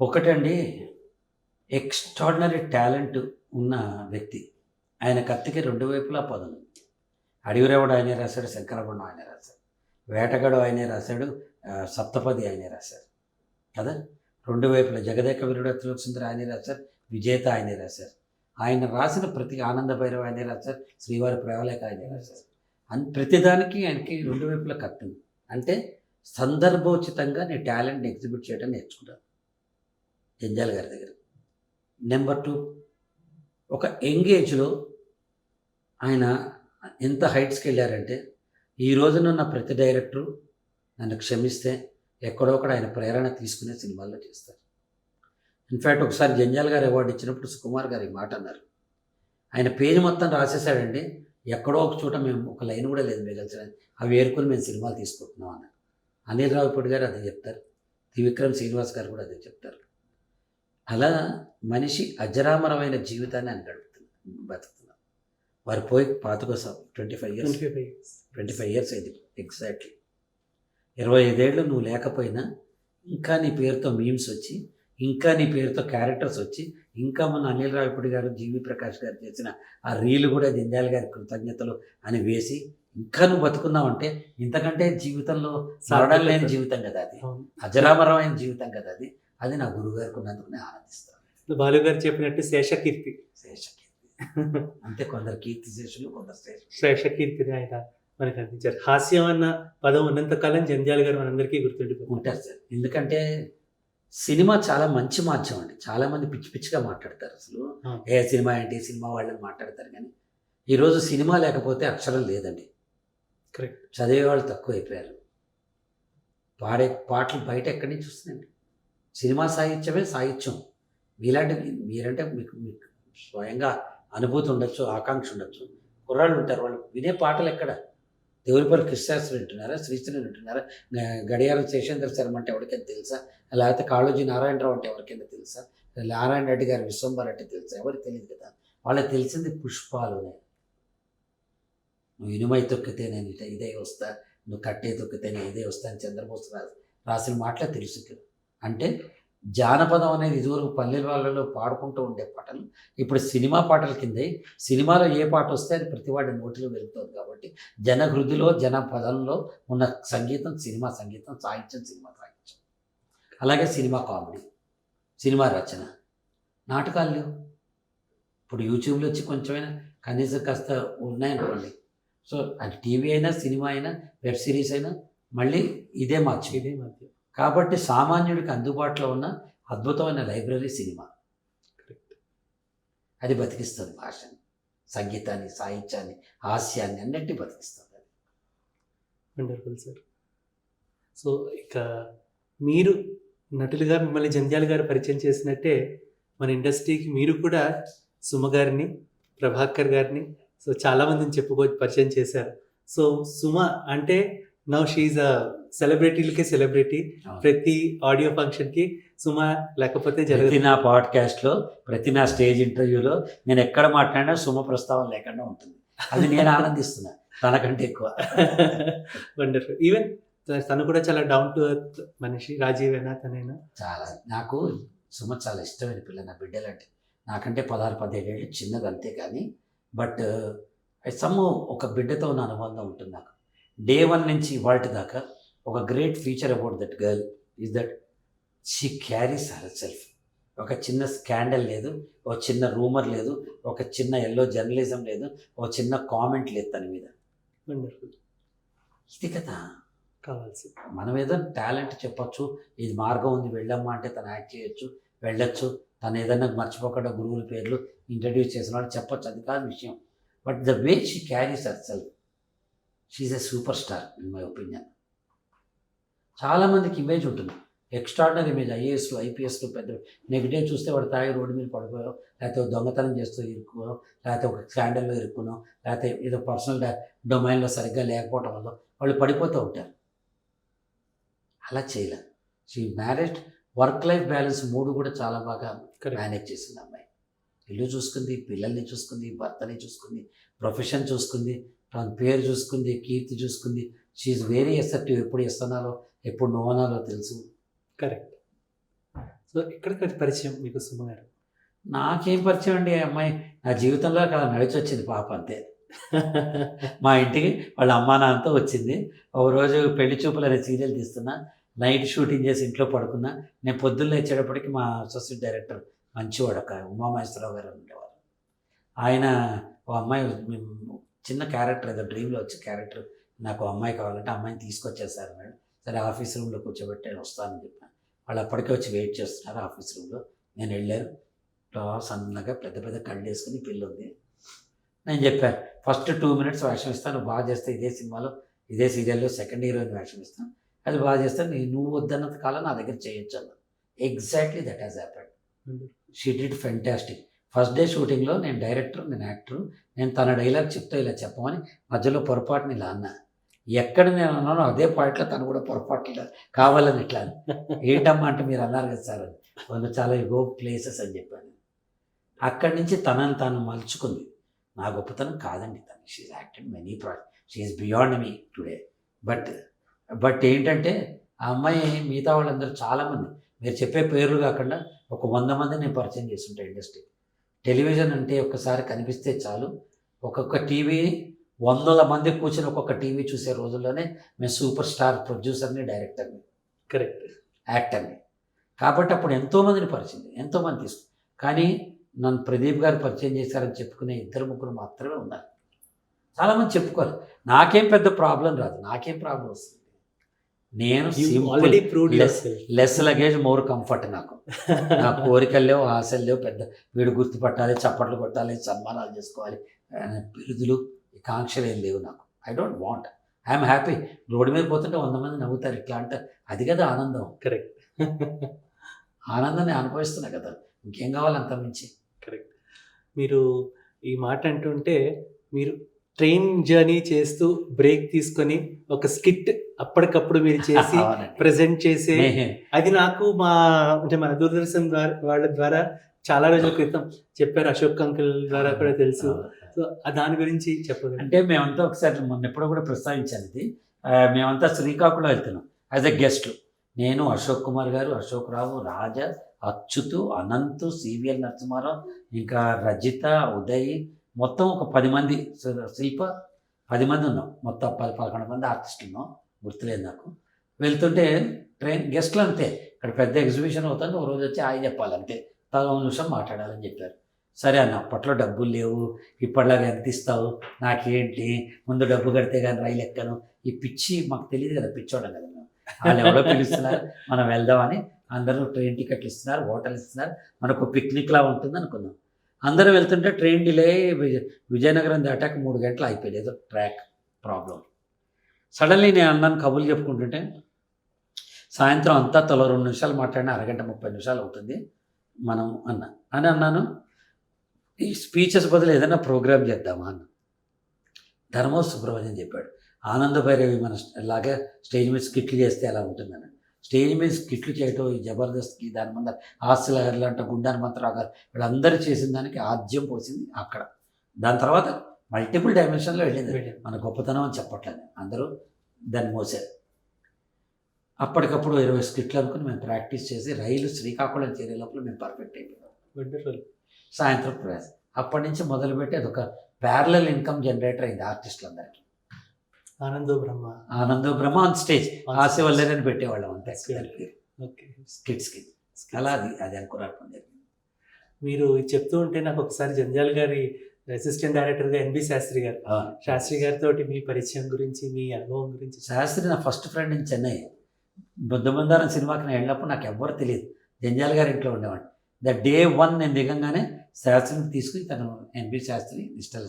ఒకటండి, ఎక్స్ట్రాడినరీ టాలెంట్ ఉన్న వ్యక్తి. ఆయన కత్తికి 2 వైపులా పదును. అడవిరేవుడు ఆయనే రాశాడు, శంకరభరణం ఆయనే రాశాడు, వేటగాడు ఆయనే రాశాడు, సప్తపది ఆయనే రాశారు కదా. 2 వైపులా జగదేక వీరుడు అతిలోక సుందరి ఆయనే రాశారు, విజేత ఆయనే రాశారు. ఆయన రాసిన ప్రతి ఆనంద భైరవ ఆయనే రాశారు, శ్రీవారి ప్రేమలేఖ ఆయనే రాశారు. ప్రతిదానికి ఆయనకి 2 వైపులా కత్తి. అంటే సందర్భోచితంగా నీ టాలెంట్ని ఎగ్జిబిట్ చేయడం నేర్చుకుంటాను జంజాల్ గారి దగ్గర. నెంబర్ 2, ఒక యంగ్ ఏజ్లో ఆయన ఎంత హైట్స్కి వెళ్ళారంటే, ఈ రోజునున్న ప్రతి డైరెక్టరు నన్ను క్షమిస్తే ఎక్కడో ఒకడు ఆయన ప్రేరణ తీసుకునే సినిమాల్లో చేస్తారు. ఇన్ఫ్యాక్ట్ ఒకసారి జంజాల్ గారు అవార్డు ఇచ్చినప్పుడు సుకుమార్ గారు ఈ మాట అన్నారు. ఆయన పేజ్ మొత్తం రాసేసాడండి, ఎక్కడో ఒక చోట మేము ఒక లైన్ కూడా లేదు మిగల్చడానికి, అవి ఏరుకొని మేము సినిమాలు తీసుకుంటున్నాం అన్నారు. అనిల్ రావిపూడి గారు అదే చెప్తారు, త్రివిక్రమ్ శ్రీనివాస్ గారు కూడా అదే చెప్తారు. అలా మనిషి అజరామరమైన జీవితాన్ని ఆయన బతుకుతున్నారు. వారు పోయి పాతకోసం 25 ఇయర్స్ అయింది ఎగ్జాక్ట్లీ. 25 ఏళ్ళు నువ్వు లేకపోయినా ఇంకా నీ పేరుతో మీమ్స్ వచ్చి, ఇంకా నీ పేరుతో క్యారెక్టర్స్ వచ్చి, ఇంకా మన అనిల్ రావిపూడి గారు, జీవి ప్రకాష్ గారు చేసిన ఆ రీలు కూడా జంజాల్ గారి కృతజ్ఞతలు అని వేసి ఇంకా నువ్వు బతుకున్నావంటే ఇంతకంటే జీవితంలో మరణం లేని జీవితం కదా అది, అజరామరమైన జీవితం కదా అది. అది నా గురువు గారికి ఉన్నందుకు నేను ఆనందిస్తాను. బాలు గారు చెప్పినట్టు శేషకీర్తి. అంతే, కొందరు కీర్తి శేషులు, కొందరు శేషకీర్తిని ఆయన మనకు అందించారు. హాస్యం అన్న పదం ఉన్నంతకాలం జంధ్యాల గారు మనందరికీ ఉంటారు సార్. ఎందుకంటే సినిమా చాలా మంచి మాధ్యమం అండి. చాలామంది పిచ్చి పిచ్చిగా మాట్లాడతారు, అసలు ఏ సినిమా ఏంటి, సినిమా వాళ్ళని మాట్లాడతారు. కానీ ఈరోజు సినిమా లేకపోతే అక్షరం లేదండి. కరెక్ట్. చదివే వాళ్ళు తక్కువ అయిపోయారు. పాడే పాటలు బయట ఎక్కడి నుంచి వస్తున్నాయండి. సినిమా సాహిత్యమే సాహిత్యం. మీరంటే మీకు స్వయంగా అనుభూతి ఉండొచ్చు, ఆకాంక్ష ఉండొచ్చు. కుర్రాళ్ళు ఉంటారు, వాళ్ళు వినే పాటలు ఎక్కడ? దేవులపల్లి కృష్ణశాస్త్రి వింటున్నారా, శ్రీశ్రీ వింటున్నారా, గడియారం శేషేంద్ర శర్మ అంటే ఎవరికైనా తెలుసా, లేకపోతే కాళోజీ నారాయణరావు అంటే ఎవరికైనా తెలుసా, నారాయణ రెడ్డి గారు విశ్వంబర్ అంటే తెలుసా? ఎవరికి తెలియదు కదా. వాళ్ళకి తెలిసింది పుష్పాలునే. నువ్వు ఇనుమై తొక్కితే నేను ఇదే వస్తా, నువ్వు కట్టే తొక్కితే నేను ఇదే వస్తా అని చంద్రబోస్ రాసిన మాటలే తెలుసు. అంటే జానపదం అనేది ఇదివరకు పల్లెల వాళ్ళలో పాడుకుంటూ ఉండే పాటలు ఇప్పుడు సినిమా పాటల కింద. సినిమాలో ఏ పాట వస్తే అది ప్రతివాడి నోటిలో వెళ్తుంది. కాబట్టి జన హృదిలో, జన పదంలో ఉన్న సంగీతం సినిమా సంగీతం, సాహిత్యం సినిమా సాహిత్యం. అలాగే సినిమా కామెడీ, సినిమా రచన, నాటకాలు లేవు. ఇప్పుడు యూట్యూబ్లో వచ్చి కొంచెమైనా కనీసం కాస్త ఉన్నాయనుకోండి. సో అది టీవీ అయినా, సినిమా అయినా, వెబ్ సిరీస్ అయినా మళ్ళీ ఇదే మార్చి. కాబట్టి సామాన్యుడికి అందుబాటులో ఉన్న అద్భుతమైన లైబ్రరీ సినిమా. అది బతికిస్తుంది భాషని, సంగీతాన్ని, సాహిత్యాన్ని, హాస్యాన్ని అన్నింటినీ బతికిస్తుంది. Wonderful sir. సో ఇక మీరు నటులుగా మిమ్మల్ని జంధ్యాల గారు పరిచయం చేసినట్టే మన ఇండస్ట్రీకి మీరు కూడా సుమ గారిని, ప్రభాకర్ గారిని సో చాలామందిని పరిచయం చేశారు. సో సుమ అంటే నౌ షీఈ్ అ సెలబ్రిటీలకే సెలబ్రిటీ. ప్రతి ఆడియో ఫంక్షన్కి సుమ లేకపోతే ప్రతి నా పాడ్కాస్ట్లో, ప్రతి నా స్టేజ్ ఇంటర్వ్యూలో నేను ఎక్కడ మాట్లాడినా సుమ ప్రస్తావన లేకుండా ఉంటుంది. అది నేను ఆనందిస్తున్నా తనకంటే ఎక్కువ. వండర్ఫుల్. ఈవెన్ తను కూడా చాలా డౌన్ టు ఎర్త్ మనిషి. రాజీవేనా తనైనా? చాలా. నాకు సుమ చాలా ఇష్టమైన పిల్ల. నా బిడ్డలంటే నాకంటే 16-17 ఏళ్ళు చిన్నది అంతే. కానీ బట్ ఒక బిడ్డతో ఉన్న అనుబంధం ఉంటుంది నాకు. డే 1 నుంచి ఇవాల్టి దాకా ఒక great feature about that girl is that she carries her self. ఒక చిన్న స్కాండల్ లేదు, ఒక చిన్న రూమర్ లేదు, ఒక చిన్న ఎల్లో జర్నలిజం లేదు, ఒక చిన్న కామెంట్ లేదు తన మీద. వండర్ఫుల్. ఇది కదా కావాల్సి. మనం ఏదో టాలెంట్ చెప్పొచ్చు, ఇది మార్గం ఉంది వెళ్ళమ్మా అంటే తను యాక్ట్ చేయొచ్చు, వెళ్ళొచ్చు. తను ఏదైనా మర్చిపోకుండా గురువుల పేర్లు ఇంట్రడ్యూస్ చేసిన వాళ్ళు చెప్పొచ్చు, అది కాదు విషయం. But the way she carries herself, she's a super star in my opinion. చాలామందికి ఇమేజ్ ఉంటుంది, ఎక్స్ట్రాడినరీ ఇమేజ్. ఐఏఎస్లు, ఐపీఎస్లు పెద్ద నెగిటివ్ చూస్తే వాడు తాగి రోడ్డు మీద పడిపోయావు, లేకపోతే దొంగతనం చేస్తూ ఇరుక్కునో, లేకపోతే ఒక స్కాండల్లో ఇరుక్కునో, లేకపోతే ఏదో పర్సనల్ డొమైన్లో సరిగ్గా లేకపోవడం వల్ల వాళ్ళు పడిపోతూ ఉంటారు. అలా చేయలే. She marriage, work life balance 3 కూడా చాలా బాగా మేనేజ్ చేసింది అమ్మాయి. ఇల్లు చూసుకుంది, పిల్లల్ని చూసుకుంది, భర్తని చూసుకుంది, ప్రొఫెషన్ చూసుకుంది, తన పేరు చూసుకుంది, కీర్తి చూసుకుంది. She very ఎసెప్టివ్. ఎప్పుడు ఎస్ అనాలో ఎప్పుడు నో అనాలో తెలుసు. కరెక్ట్. సో ఎక్కడికి పరిచయం మీకు సుమ గారు? నాకేం పరిచయం అండి ఆ అమ్మాయి. నా జీవితంలో అలా నడిచి వచ్చింది పాప అంతే. మా ఇంటికి వాళ్ళ అమ్మా నాన్నతో వచ్చింది. ఒక రోజు పెళ్లి చూపులు అనే సీరియల్ తీస్తున్నా, నైట్ షూటింగ్ చేసి ఇంట్లో పడుకున్నా. నేను పొద్దున్న లేచేటప్పటికి మా అసోసియేట్ డైరెక్టర్ మంచివాడు, ఒక ఉమామహేశ్వరరావు గారు ఉండేవారు. ఆయన ఓ అమ్మాయి, చిన్న క్యారెక్టర్, ఏదో డ్రీమ్లో వచ్చే క్యారెక్టర్, నాకు అమ్మాయి కావాలంటే అమ్మాయిని తీసుకొచ్చేసారు మేడం. సరే ఆఫీస్ రూమ్లో కూర్చోబెట్టి నేను వస్తానని చెప్పాను. వాళ్ళు అప్పటికే వచ్చి వెయిట్ చేస్తున్నారు ఆఫీస్ రూమ్లో. నేను వెళ్ళాను, సన్నగా పెద్ద పెద్ద కళ్ళు వేసుకుని పిల్ల ఉంది. నేను చెప్పాను, ఫస్ట్ 2 minutes వేషం ఇస్తాను, నువ్వు బాగా చేస్తే ఇదే సినిమాలో ఇదే సీరియల్లో సెకండ్ హీరోయిన్ వేషం ఇస్తాను, అది బాగా చేస్తాను, నువ్వు వద్దన్నంత కాలం నా దగ్గర చేయొచ్చు అన్న. Exactly that has happened. She did fantastic. First day షూటింగ్లో నేను డైరెక్టర్, నేను యాక్టర్, నేను తన డైలాగ్ చెప్తా ఇలా చెప్పమని మధ్యలో పొరపాటుని ఇలా అన్నా. ఎక్కడ నేను అన్నానో అదే పాయింట్లో తను కూడా పొరపాటు కావాలని ఇట్లా ఏంటమ్మా అంటే మీరు అన్నారు కదా సార్ అని, వాళ్ళు చాలా గో ప్లేసెస్ అని చెప్పాను. అక్కడి నుంచి తనని తాను మలుచుకుంది. నా గొప్పతనం కాదండి తను. She's acted many project, she's beyond me today. But ఏంటంటే ఆ అమ్మాయి మిగతా వాళ్ళందరూ చాలామంది, మీరు చెప్పే పేర్లు కాకుండా ఒక 100 మంది నేను పరిచయం చేస్తుంటాను ఇండస్ట్రీ. టెలివిజన్ అంటే ఒక్కసారి కనిపిస్తే చాలు, ఒక్కొక్క టీవీ 100 మంది కూర్చొని ఒక్కొక్క టీవీ చూసే రోజుల్లోనే మేము సూపర్ స్టార్ ప్రొడ్యూసర్ని, డైరెక్టర్ని, కరెక్ట్, యాక్టర్ని. కాబట్టి అప్పుడు ఎంతోమందిని పరిచయం, ఎంతోమంది తీసుకు. కానీ నన్ను ప్రదీప్ గారు పరిచయం చేశారని చెప్పుకునే 2-3 మాత్రమే ఉన్నారు. చాలామంది చెప్పుకోవాలి. నాకేం పెద్ద ప్రాబ్లం రాదు, నాకేం ప్రాబ్లం వస్తుంది. నేను లెస్ లగేజ్ మోర్ కంఫర్ట్. నాకు నా కోరికలు లేవు, ఆశలు లేవు. పెద్ద వీడు గుర్తుపట్టాలి, చప్పట్లు కొట్టాలి, సన్మానాలు చేసుకోవాలి, బిరుదులు, కాంక్షలు ఏం లేవు నాకు. I don't want, I'm happy. Road మీద పోతుంటే 100 మంది నవ్వుతారు ఇట్లా అంటే, అది కదా ఆనందం. కరెక్ట్. ఆనందాన్ని అనుభవిస్తున్నా కదా, ఇంకేం కావాలి అంత మించి. కరెక్ట్. మీరు ఈ మాట అంటుంటే, మీరు ట్రైన్ జర్నీ చేస్తూ బ్రేక్ తీసుకొని ఒక స్కిట్ అప్పటికప్పుడు మీరు చేసి ప్రజెంట్ చేసే, అది నాకు మన దూరదర్శన్ వాళ్ళ ద్వారా చాలా రోజుల క్రితం చెప్పారు, అశోక్ అంకుల్ ద్వారా కూడా తెలుసు. సో దాని గురించి చెప్పగలరు? అంటే మేమంతా ఒకసారి మొన్న ఎప్పుడో కూడా ప్రస్తావించాను ఇది. మేమంతా శ్రీకాకుళం వెళ్తున్నాం యాజ్ ఎ గెస్ట్. నేను, అశోక్ కుమార్ గారు, అశోక్ రావు, రాజా, అచ్యుతు, అనంత్, సివిఎల్ నరసింహారావు, ఇంకా రజిత, ఉదయ్, మొత్తం ఒక 10 మంది, శిల్ప 10 మంది ఉన్నాం. మొత్తం 10-11 మంది ఆర్టిస్టులు ఉన్నాం, గుర్తులేదు నాకు. వెళ్తుంటే ట్రైన్ గెస్ట్లు అంతే, ఇక్కడ పెద్ద ఎగ్జిబిషన్ అవుతుంది, ఒక రోజు వచ్చి హాయ్ చెప్పాలంతే, 1 నిమిషం మాట్లాడాలని చెప్పారు. సరే అన్న, అప్పట్లో డబ్బులు లేవు, ఇప్పటిలాగా ఎంత ఇస్తావు, నాకేంటి, ముందు డబ్బు కడితే కానీ రైలు ఎక్కను, ఈ పిచ్చి మాకు తెలియదు కదా, పిచ్చోడం కదా మేము. వాళ్ళు ఎవరో పిలుస్తున్నారు, మనం వెళ్దామని అందరూ ట్రైన్ టికెట్లు ఇస్తున్నారు, హోటల్ ఇస్తున్నారు, మనకు పిక్నిక్లా ఉంటుంది అనుకున్నాం. అందరూ వెళ్తుంటే ట్రైన్ డిలే విజయనగరం దాటాక 3 గంటలు అయిపోయింది, ఏదో ట్రాక్ ప్రాబ్లం. సడన్లీ నేను అన్నాను, కబుర్లు చెప్పుకుంటుంటే సాయంత్రం అంతా తలో 2 నిమిషాలు మాట్లాడినా అరగంట 30 నిమిషాలు అవుతుంది మనం అన్నాను. ఈ స్పీచెస్ బదులు ఏదైనా ప్రోగ్రామ్ చేద్దామా అన్న. ధర్మో సుబ్రహ్మణ్యం చెప్పాడు, ఆనంద భైరవి మన లాగా స్టేజ్ మీద స్కిట్లు చేస్తే ఎలా ఉంటుందని. స్టేజ్ మీద స్కిట్లు చేయటం, ఈ జబర్దస్త్కి దాని ముందర హాస్యలహరిలు అంట, గుండాన్ మంత్రావు గారు వీళ్ళందరూ చేసిన దానికి ఆద్యం పోసింది అక్కడ. దాని తర్వాత మల్టిపుల్ డైమెన్షన్లో వెళ్ళింది. మన గొప్పతనం అని చెప్పట్లేదు, అందరూ దాన్ని మోసారు. అప్పటికప్పుడు 20 స్కిట్లు అనుకుని మేము ప్రాక్టీస్ చేసి రైలు శ్రీకాకుళం చేరే లోపల మేము పర్ఫెక్ట్ అయిపోయాం. వండర్ఫుల్. సాయంత్రం ప్రయాసం అప్పటి నుంచి మొదలుపెట్టి అదొక ప్యారలల్ ఇన్కమ్ జనరేటర్ అయింది ఆర్టిస్టులందరికీ. ఆనందో బ్రహ్మ ఆన్ స్టేజ్ హాస్యవల్లరని పెట్టేవాళ్ళం అంతే ఓకే. స్కిట్స్కి. అలా అది అనుకున్నారు. మీరు చెప్తూ ఉంటే నాకు ఒకసారి జంజాల్ గారి అసిస్టెంట్ డైరెక్టర్గా ఎన్బి శాస్త్రి గారితో మీ పరిచయం గురించి, మీ అనుభవం గురించి. శాస్త్రి నా ఫస్ట్ ఫ్రెండ్ ఇన్ చెన్నై. బుద్ధమందారం సినిమాకి నేను వెళ్ళినప్పుడు నాకు ఎవ్వరు తెలియదు, జంజాల్ గారి ఇంట్లో ఉండేవాడిని. ద డే 1 నేను దిగంగానే శాస్త్రిని తీసుకుని, తను ఎన్బి శాస్త్రి, నిష్టల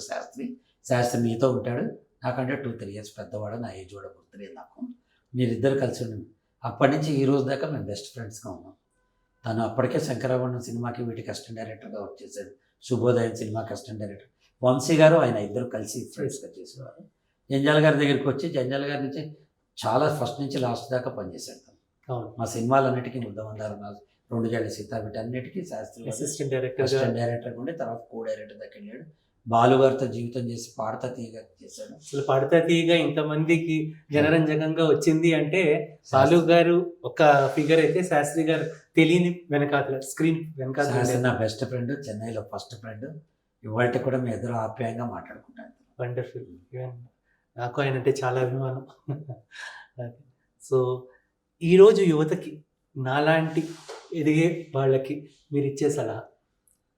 శాస్త్రి మీతో ఉంటాడు, నాకంటే 2-3 ఇయర్స్ పెద్దవాడు, నా ఏజ్ కూడా గుర్తులేదు నాకు. మీరిద్దరు కలిసి ఉండి అప్పటి నుంచి ఈ రోజు దాకా మేము బెస్ట్ ఫ్రెండ్స్గా ఉన్నాం. తను అప్పటికే శంకరాభరణం సినిమాకి వీటికి అసిస్టెంట్ డైరెక్టర్గా వర్క్ చేశాడు, శుభోదయం సినిమాకి అసిస్టెంట్ డైరెక్టర్. వంశీ గారు ఆయన ఇద్దరు కలిసి ఫ్రెండ్స్గా చేసేవారు. జంజాల్ గారి దగ్గరికి వచ్చి జంజాల్ గారి నుంచి చాలా ఫస్ట్ నుంచి లాస్ట్ దాకా పనిచేశాడు తను. మా సినిమాలన్నిటికీ బుద్ధమందారం, 2 జడ సీత, వీటన్నిటికీ శాస్త్రి అసిస్టెంట్ డైరెక్టర్ ఉండి తర్వాత కో డైరెక్టర్ దగ్గర వెళ్ళాడు. బాలుగారితో జీవితం చేసి పాడతా తీయగా చేశాడు. అసలు పాడతా తీయగా ఇంతమందికి జనరంజకంగా వచ్చింది అంటే బాలు గారు ఒక ఫిగర్ అయితే, శాస్త్రి గారు తెలియని వెనకాల స్క్రీన్ వెనకాల నా బెస్ట్ ఫ్రెండ్, చెన్నైలో ఫస్ట్ ఫ్రెండ్. ఇవాళ కూడా మీ ఇద్దరు ఆప్యాయంగా మాట్లాడుకుంటాను. వండర్ఫుల్. నాకు ఆయన అంటే చాలా అభిమానం. సో ఈరోజు యువతకి, నాలాంటి ఎదిగే వాళ్ళకి మీరు ఇచ్చే సలహా?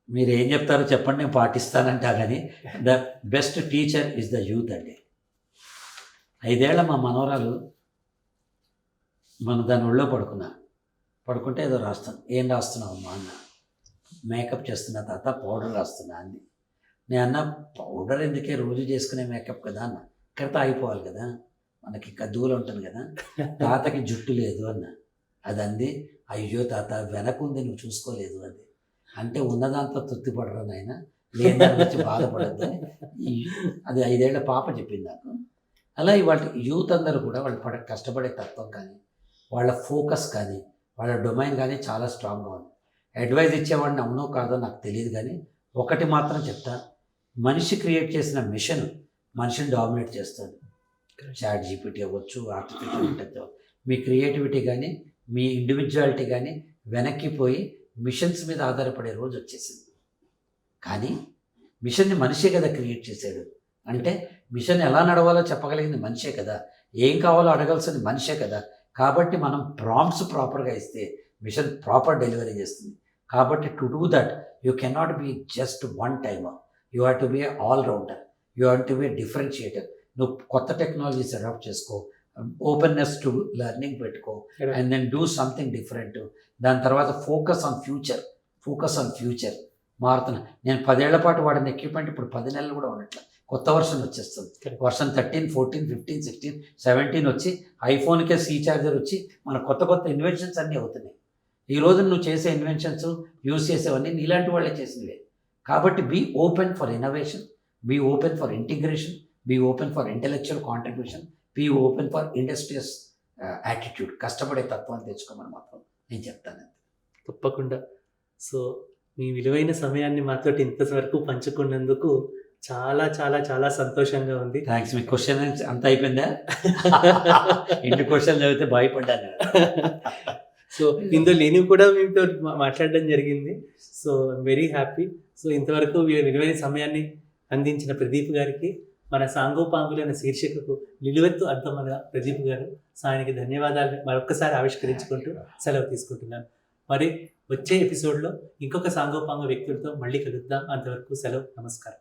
మీరు ఏం చెప్తారో చెప్పండి, నేను పాటిస్తానంటా. కానీ the best teacher is the youth అండి. 5 ఏళ్ల మా మనవరాలు దాని ఒళ్ళో పడుకుంటే ఏదో రాస్తాను. ఏం రాస్తున్నావు అమ్మా అన్న. మేకప్ చేస్తున్నా తాత, పౌడర్ రాస్తున్నా అంది. నేను అన్న, పౌడర్ ఎందుకే, రోజు చేసుకునే మేకప్ కదా అన్న. ఇక్కడితో అయిపోవాలి కదా, మనకి కద్దువులు ఉంటుంది కదా. తాతకి జుట్టు లేదు అన్న. అది అంది, అయ్యో తాత వెనకుంది, నువ్వు చూసుకోలేదు అంది. అంటే ఉన్నదాంతో తృప్తిపడరు నాయన, లేని దాని గురించి బాధపడద్దు అని అది 5 ఏళ్ల పాప చెప్పింది నాకు. అలా ఇవాళ యూత్ అందరూ కూడా వాళ్ళు కష్టపడే తత్వం కానీ, వాళ్ళ ఫోకస్ కానీ, వాళ్ళ డొమైన్ కానీ చాలా స్ట్రాంగ్గా ఉంది. అడ్వైజ్ ఇచ్చేవాడిని అవునో కాదో నాకు తెలియదు, కానీ ఒకటి మాత్రం చెప్తా, మనిషి క్రియేట్ చేసిన మిషన్ మనిషిని డామినేట్ చేస్తుంది. చాట్ జీపీటీ అవ్వచ్చు, ఆర్టిఫిషియల్ ఇంటెలిజెన్స్, మీ క్రియేటివిటీ కానీ, మీ ఇండివిజువాలిటీ కానీ వెనక్కిపోయి మిషన్స్ మీద ఆధారపడే రోజు వచ్చేసింది. కానీ మిషన్ని మనిషే కదా క్రియేట్ చేశాడు. అంటే మిషన్ ఎలా నడవాలో చెప్పగలిగింది మనిషే కదా, ఏం కావాలో అడగాల్సింది మనిషే కదా. కాబట్టి మనం ప్రాంప్ట్స్ ప్రాపర్గా ఇస్తే మిషన్ ప్రాపర్ డెలివరీ చేస్తుంది. కాబట్టి to do that you cannot be just one timer, you have to be all rounder, you have to be differentiator. నువ్వు కొత్త టెక్నాలజీస్ అడాప్ట్ చేసుకో, ఓపెన్నెస్ టు లెర్నింగ్ పెట్టుకో, and then do something different. దాని తర్వాత focus on future మారుతున్నా. నేను 10 ఏళ్ల పాటు వాడిన ఎక్విప్మెంట్ ఇప్పుడు 10 నెలలు కూడా ఉన్నట్ల కొత్త వర్షన్ వచ్చేస్తుంది. వర్షన్ 13, 14, 15, 16, 17 వచ్చి ఐఫోన్కే C చార్జర్ వచ్చి మన కొత్త ఇన్వెన్షన్స్ అన్నీ అవుతున్నాయి. ఈరోజు నువ్వు చేసే ఇన్వెన్షన్స్, యూజ్ చేసేవన్నీ నీలాంటి వాళ్ళే చేసినవే. కాబట్టి be open for innovation, be open for integration, be open for intellectual contribution, be open for industrious attitude. కష్టపడే తత్వాన్ని తెచ్చుకోమని మాత్రం నేను చెప్తాను. తప్పకుండా. సో మీ విలువైన సమయాన్ని మాతో ఇంతవరకు పంచుకున్నందుకు చాలా చాలా చాలా సంతోషంగా ఉంది. థ్యాంక్స్. మీ క్వశ్చన్ అంత అయిపోయిందా? ఇంటి క్వశ్చన్ చదివితే భయపడ్డాను. సో ఇందులో లేనివి కూడా మీతో మాట్లాడడం జరిగింది. So very happy. సో ఇంతవరకు విలువైన సమయాన్ని అందించిన ప్రదీప్ గారికి, మన సాంగోపాంగులు అనే శీర్షికకు నిలువెత్తు అర్థమైన ప్రదీప్ గారు, ఆయనకి ధన్యవాదాలు మరొక్కసారి ఆవిష్కరించుకుంటూ సెలవు తీసుకుంటున్నాను. మరి వచ్చే ఎపిసోడ్లో ఇంకొక సాంగోపాంగ వ్యక్తులతో మళ్ళీ కలుద్దాం. అంతవరకు సెలవు. నమస్కారం.